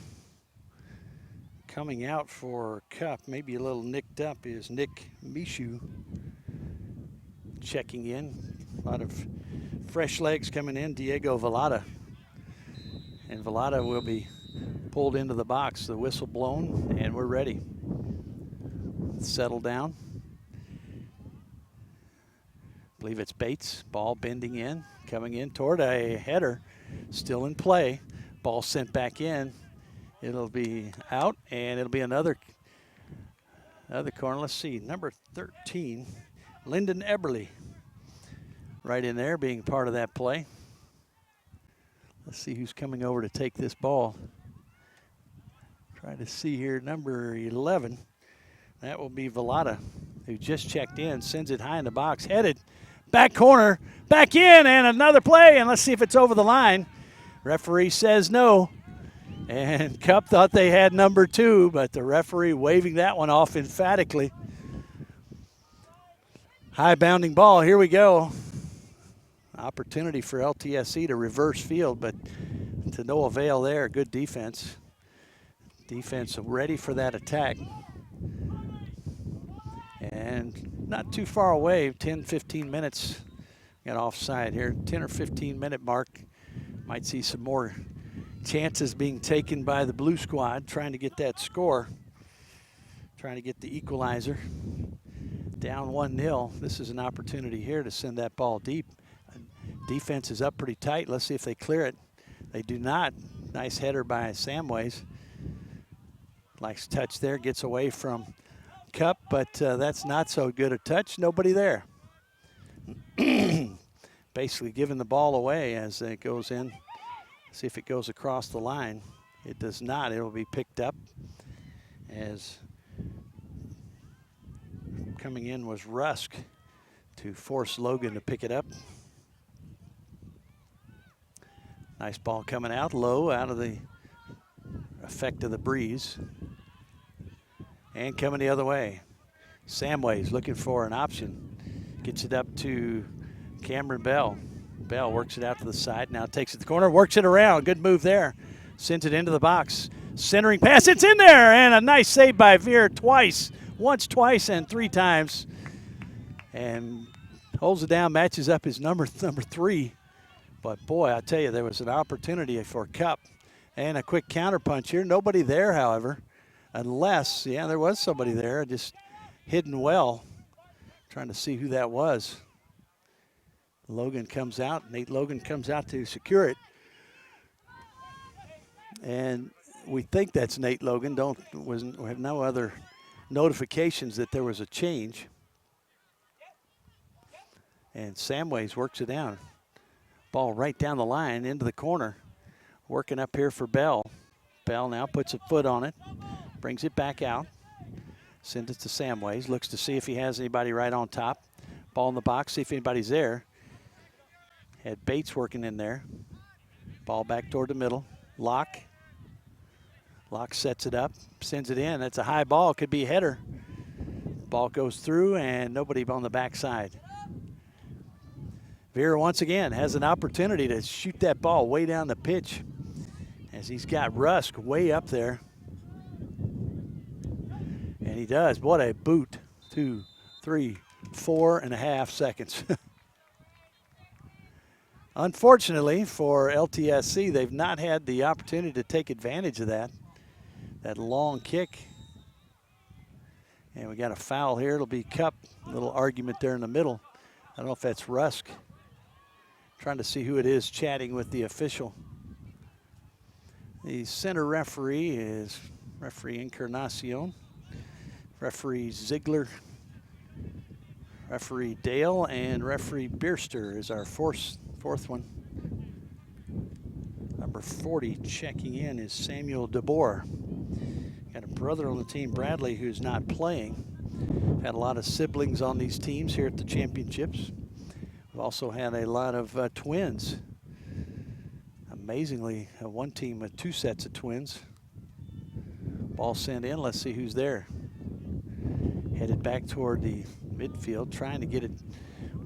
Coming out for Cup, maybe a little nicked up, is Nick Mishu. Checking in. A lot of fresh legs coming in. Diego Velada. And Velada will be pulled into the box. The whistle blown, and we're ready. Settle down. I believe it's Bates. Ball bending in, coming in toward a header. Still in play. Ball sent back in. It'll be out, and it'll be another corner. Let's see, number 13, Lyndon Eberly, right in there being part of that play. Let's see who's coming over to take this ball. Try to see here, number 11. That will be Velada, who just checked in, sends it high in the box, headed, back corner, back in, and another play, and let's see if it's over the line. Referee says no. And Cup thought they had number 2, but the referee waving that one off emphatically. High bounding ball, here we go. Opportunity for LTSC to reverse field, but to no avail there. Good defense. Defense ready for that attack. And not too far away, 10, 15 minutes. Got offside here, 10 or 15 minute mark. Might see some more chances being taken by the blue squad, trying to get that score, trying to get the equalizer. Down 1-0. This is an opportunity here to send that ball deep. Defense is up pretty tight. Let's see if they clear it. They do not. Nice header by Samways. Nice touch there, gets away from Cup, but that's not so good a touch. Nobody there. Basically giving the ball away as it goes in. See if it goes across the line. It does not. It will be picked up as coming in was Rusk to force Logan to pick it up. Nice ball coming out low out of the effect of the breeze. And coming the other way. Samways looking for an option. Gets it up to Cameron Bell. Bell works it out to the side, now takes it to the corner, works it around. Good move there. Sends it into the box. Centering pass, it's in there, and a nice save by Veer twice. Once, twice, and 3 times. And holds it down, matches up his number 3. But boy, I tell you, there was an opportunity for Cup. And a quick counter punch here. Nobody there, however, unless, yeah, there was somebody there, just hidden well. Trying to see who that was. Logan comes out. Nate Logan comes out to secure it. And we think that's Nate Logan. We have no other notifications that there was a change. And Samways works it down. Ball right down the line into the corner. Working up here for Bell. Bell now puts a foot on it. Brings it back out. Sends it to Samways. Looks to see if he has anybody right on top. Ball in the box, see if anybody's there. Had Bates working in there. Ball back toward the middle. Locke. Locke sets it up, sends it in. That's a high ball, could be a header. Ball goes through and nobody on the backside. Veer once again has an opportunity to shoot that ball way down the pitch as he's got Rusk way up there. And he does. What a boot. 2, 3, 4.5 seconds. Unfortunately for LTSC, they've not had the opportunity to take advantage of that long kick. And we got a foul here. It'll be Cup. A little argument there in the middle. I don't know if that's Rusk. Trying to see who it is chatting with the official. The center referee is referee Encarnacion, referee Ziegler, referee Dale, and referee Bierster is our fourth one. Number 40 checking in is Samuel DeBoer. Got a brother on the team, Bradley, who's not playing. Had a lot of siblings on these teams here at the championships. We've also had a lot of twins. Amazingly, one team with 2 sets of twins. Ball sent in. Let's see who's there. Headed back toward the midfield, trying to get it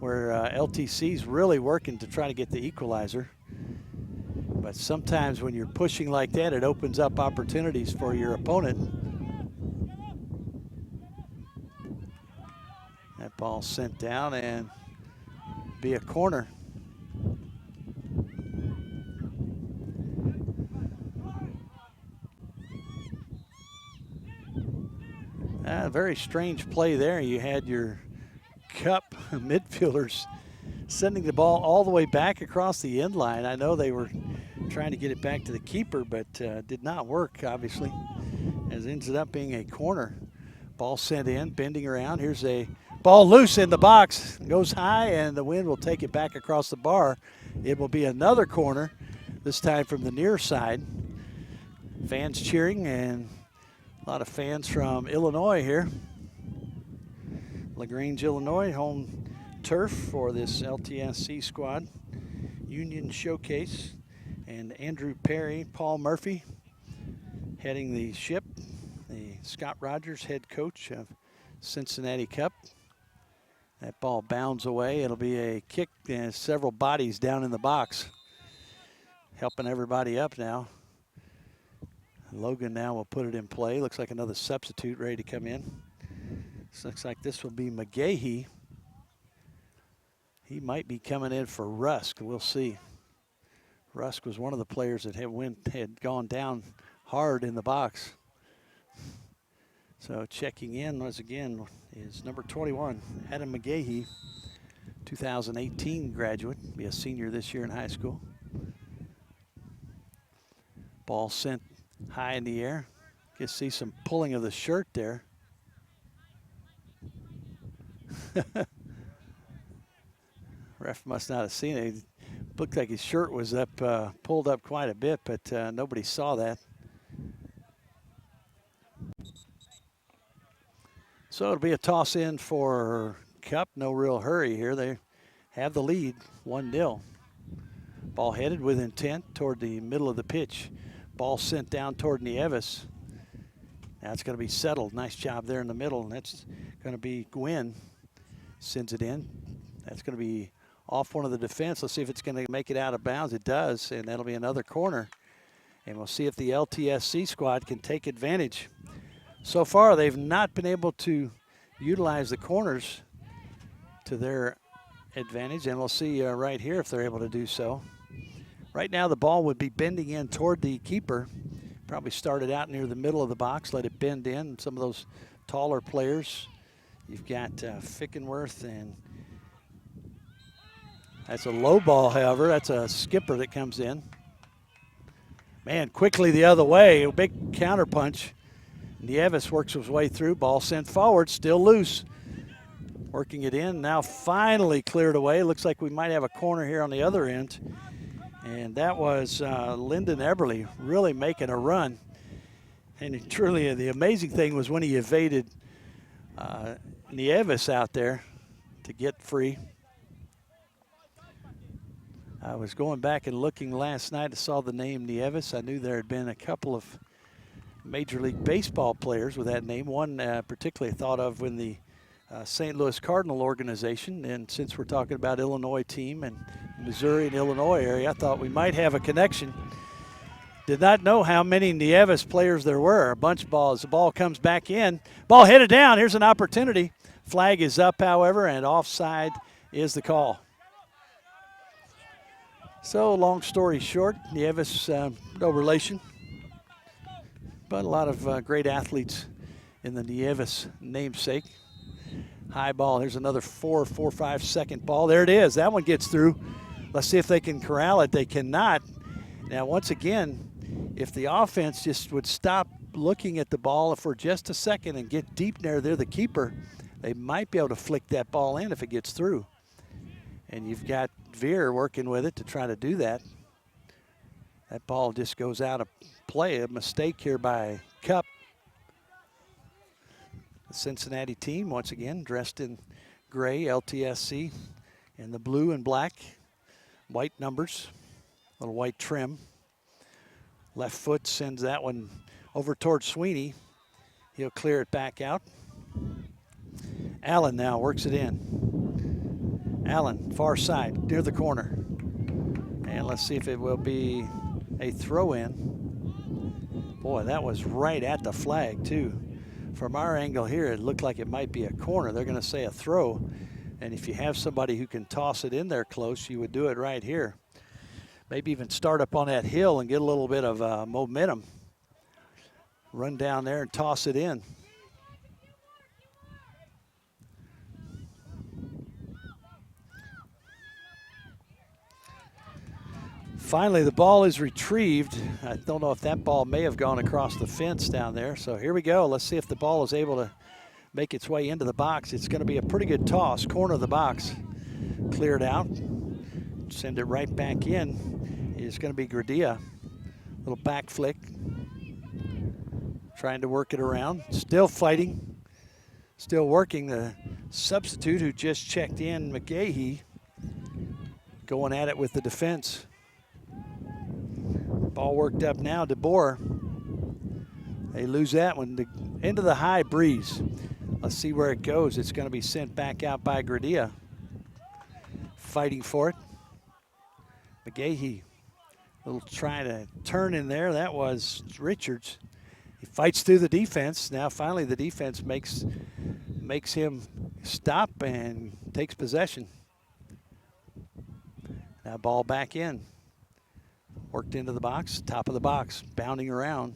where LTC's really working to try to get the equalizer. But sometimes when you're pushing like that, it opens up opportunities for your opponent. That ball sent down and be a corner. Very strange play there. You had your cup midfielders sending the ball all the way back across the end line. I know they were trying to get it back to the keeper, but did not work, obviously, as it ended up being a corner. Ball sent in, bending around. Here's a ball loose in the box. Goes high, and the wind will take it back across the bar. It will be another corner, this time from the near side. Fans cheering, and a lot of fans from Illinois here. LaGrange, Illinois, home turf for this LTSC squad. Union Showcase. And Andrew Perry, Paul Murphy heading the ship. The Scott Rogers, head coach of Cincinnati Cup. That ball bounds away. It'll be a kick, and several bodies down in the box. Helping everybody up now. Logan now will put it in play. Looks like another substitute ready to come in. This looks like this will be McGahee. He might be coming in for Rusk. We'll see. Rusk was one of the players that had gone down hard in the box. So checking in once again is number 21, Adam McGahee, 2018 graduate, be a senior this year in high school. Ball sent high in the air. You can see some pulling of the shirt there. Ref must not have seen it. It looked like his shirt was up, pulled up quite a bit, but nobody saw that. So it'll be a toss in for Cup. No real hurry here. They have the lead, 1-0. Ball headed with intent toward the middle of the pitch. Ball sent down toward Nieves. Now it's going to be settled. Nice job there in the middle. And that's going to be Gwynn. Sends it in. That's going to be off one of the defense. Let's see if it's going to make it out of bounds. It does, and that'll be another corner. And we'll see if the LTSC squad can take advantage. So far, they've not been able to utilize the corners to their advantage, and we'll see right here if they're able to do so. Right now, the ball would be bending in toward the keeper. Probably started out near the middle of the box, let it bend in. Some of those taller players. You've got Fickenworth, and that's a low ball, however. That's a skipper that comes in. Man, quickly the other way, a big counter punch. Nieves works his way through, ball sent forward, still loose. Working it in, now finally cleared away. Looks like we might have a corner here on the other end. And that was Lyndon Eberly really making a run. And truly the amazing thing was when he evaded Nieves out there to get free. I was going back and looking last night. I saw the name Nieves. I knew there had been a couple of Major League Baseball players with that name. One particularly thought of when the St. Louis Cardinal organization. And since we're talking about Illinois team and Missouri and Illinois area, I thought we might have a connection. Did not know how many Nieves players there were. A bunch of balls. The ball comes back in. Ball headed down. Here's an opportunity. Flag is up, however, and offside is the call. So, long story short, Nieves, no relation. But a lot of great athletes in the Nieves namesake. High ball. Here's another 4-5 second ball. There it is. That one gets through. Let's see if they can corral it. They cannot. Now, once again, if the offense just would stop looking at the ball for just a second and get deep there, they're the keeper, they might be able to flick that ball in if it gets through. And you've got Veer working with it to try to do that. That ball just goes out of play. A mistake here by Cup. The Cincinnati team, once again, dressed in gray, LTSC, and the blue and black, white numbers, little white trim. Left foot sends that one over towards Sweeney. He'll clear it back out. Allen now works it in. Allen, far side, near the corner. And let's see if it will be a throw-in. Boy, that was right at the flag, too. From our angle here, it looked like it might be a corner. They're going to say a throw. And if you have somebody who can toss it in there close, you would do it right here. Maybe even start up on that hill and get a little bit of momentum. Run down there and toss it in. Finally, the ball is retrieved. I don't know if that ball may have gone across the fence down there. So here we go. Let's see if the ball is able to make its way into the box. It's going to be a pretty good toss. Corner of the box. Cleared out. Send it right back in. It's going to be Gardea. Little back flick. Trying to work it around. Still fighting. Still working. The substitute who just checked in, McGahee, going at it with the defense. Ball worked up now to Boer. They lose that one into the high breeze. Let's see where it goes. It's going to be sent back out by Gardea. Fighting for it. McGahee, little try to turn in there. That was Richards. He fights through the defense. Now finally the defense makes him stop and takes possession. Now ball back in. Worked into the box, top of the box, bounding around.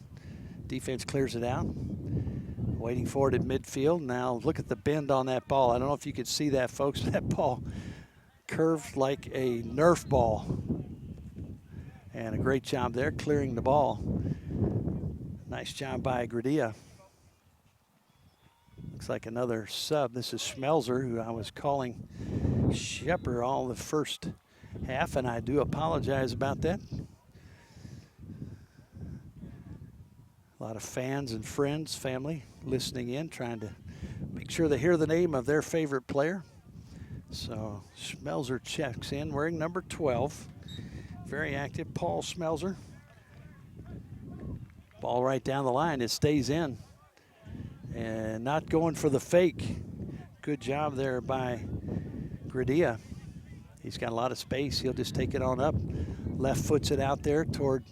Defense clears it out. Waiting for it at midfield. Now look at the bend on that ball. I don't know if you could see that, folks. That ball curved like a Nerf ball. And a great job there clearing the ball. Nice job by Gardea. Looks like another sub. This is Schmelzer, who I was calling Shepard all the first half, and I do apologize about that. A lot of fans and friends, family listening in, trying to make sure they hear the name of their favorite player. So Schmelzer checks in wearing number 12. Very active, Paul Schmelzer. Ball right down the line. It stays in. And not going for the fake. Good job there by Gardea. He's got a lot of space. He'll just take it on up. Left foots it out there toward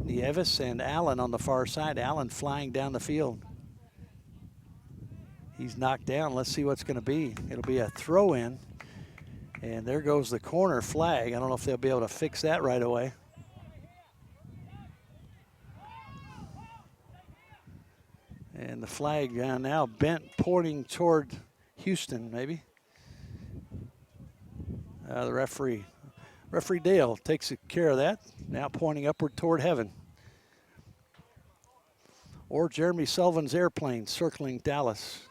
Nieves and Allen on the far side. Allen flying down the field. He's knocked down. Let's see what's going to be. It'll be a throw-in. And there goes the corner flag. I don't know if they'll be able to fix that right away. And the flag now bent, pointing toward Houston, maybe. The referee Dale takes care of that. Now pointing upward toward heaven. Or Jeremy Sullivan's airplane circling Dallas.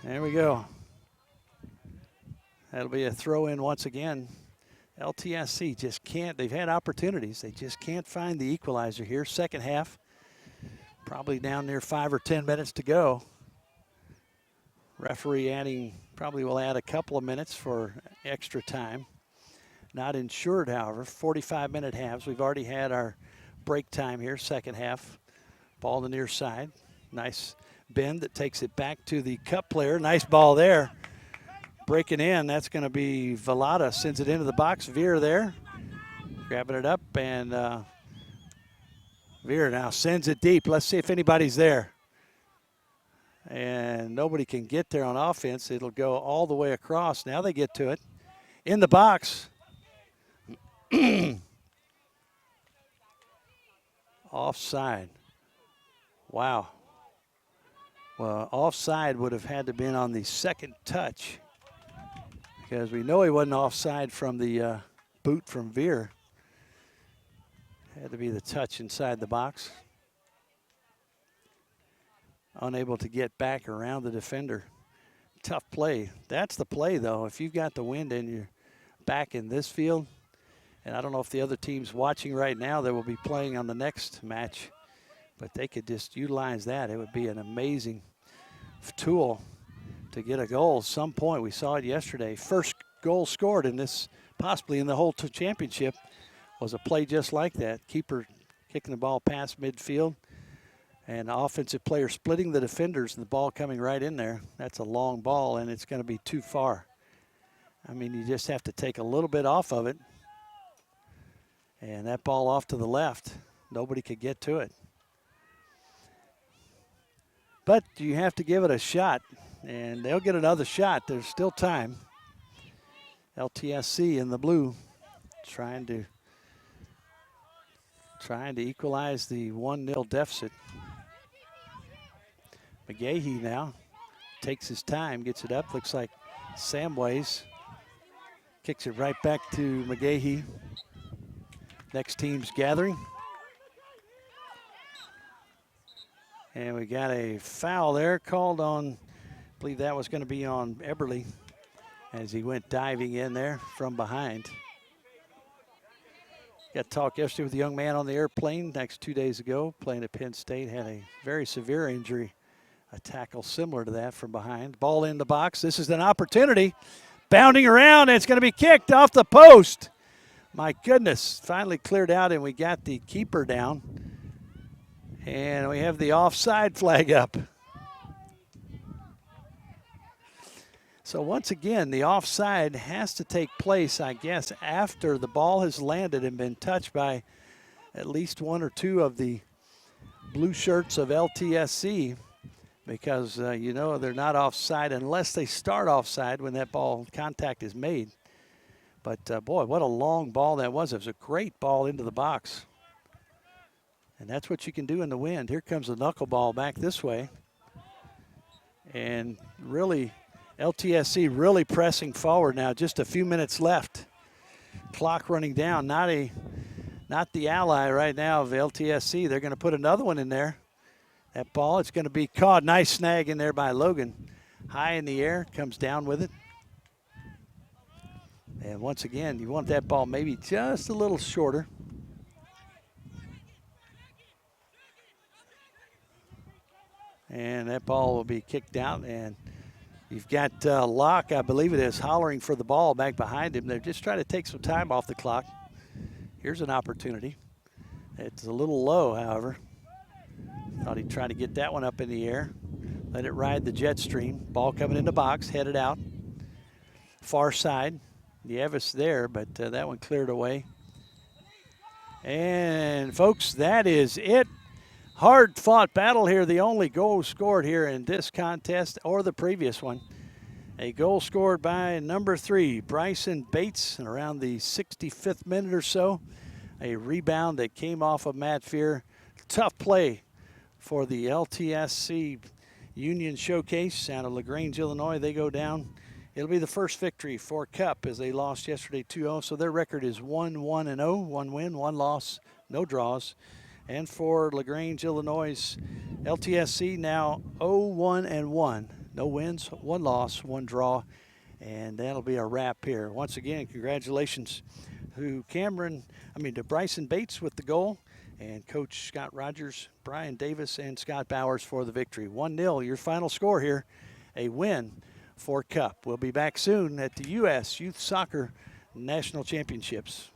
There we go. That'll be a throw-in once again. LTSC just can't, they've had opportunities. They just can't find the equalizer here. Second half, probably down near 5 or 10 minutes to go. Referee probably will add a couple of minutes for extra time. Not insured, however. 45-minute halves. We've already had our break time here, second half. Ball to the near side. Nice bend that takes it back to the Cup player. Nice ball there. Breaking in, that's going to be Velada. Sends it into the box. Veer there. Grabbing it up, and Veer now sends it deep. Let's see if anybody's there. And nobody can get there on offense. It'll go all the way across. Now they get to it. In the box. Offside. Wow. Well, offside would have had to been on the second touch, because we know he wasn't offside from the boot from Veer. Had to be the touch inside the box. Unable to get back around the defender. Tough play. That's the play, though. If you've got the wind and you're back in this field, and I don't know if the other team's watching right now that will be playing on the next match, but they could just utilize that. It would be an amazing tool to get a goal at some point. We saw it yesterday. First goal scored in this, possibly in the whole championship, was a play just like that. Keeper kicking the ball past midfield, and the offensive player splitting the defenders, and the ball coming right in there. That's a long ball, and it's going to be too far. I mean, you just have to take a little bit off of it. And that ball off to the left. Nobody could get to it. But you have to give it a shot, and they'll get another shot. There's still time. LTSC in the blue trying to equalize the 1-0 deficit. McGahee now takes his time, gets it up. Looks like Samways kicks it right back to McGahee. Next team's gathering. And we got a foul there called on, I believe that was going to be on Eberly as he went diving in there from behind. Got to talk yesterday with a young man on the airplane next 2 days ago, playing at Penn State, had a very severe injury, a tackle similar to that from behind. Ball in the box. This is an opportunity. Bounding around, and it's going to be kicked off the post. My goodness, finally cleared out, and we got the keeper down. And we have the offside flag up. So once again, the offside has to take place, I guess, after the ball has landed and been touched by at least one or two of the blue shirts of LTSC, because, you know, they're not offside unless they start offside when that ball contact is made. But, boy, what a long ball that was. It was a great ball into the box. And that's what you can do in the wind. Here comes the knuckleball back this way. And really, LTSC really pressing forward now. Just a few minutes left. Clock running down. Not the ally right now of LTSC. They're going to put another one in there. That ball, it's going to be caught. Nice snag in there by Logan. High in the air, comes down with it. And once again, you want that ball maybe just a little shorter. And that ball will be kicked out. And you've got Locke, I believe it is, hollering for the ball back behind him. They're just trying to take some time off the clock. Here's an opportunity. It's a little low, however. Thought he'd try to get that one up in the air. Let it ride the jet stream. Ball coming in the box, headed out. Far side. Yevis there, but that one cleared away. And, folks, that is it. Hard-fought battle here. The only goal scored here in this contest, or the previous one. A goal scored by number 3, Bryson Bates, around the 65th minute or so. A rebound that came off of Matt Fear. Tough play for the LTSC Union Showcase out of LaGrange, Illinois. They go down. It'll be the first victory for Cup as they lost yesterday 2-0. So their record is 1-1-0, 1 win, 1 loss, no draws. And for LaGrange, Illinois, LTSC now 0-1-1. No wins, 1 loss, 1 draw. And that'll be a wrap here. Once again, congratulations to Bryson Bates with the goal. And Coach Scott Rogers, Brian Davis, and Scott Bowers for the victory. 1-0, your final score here, a win for Cup. We'll be back soon at the U.S. Youth Soccer National Championships.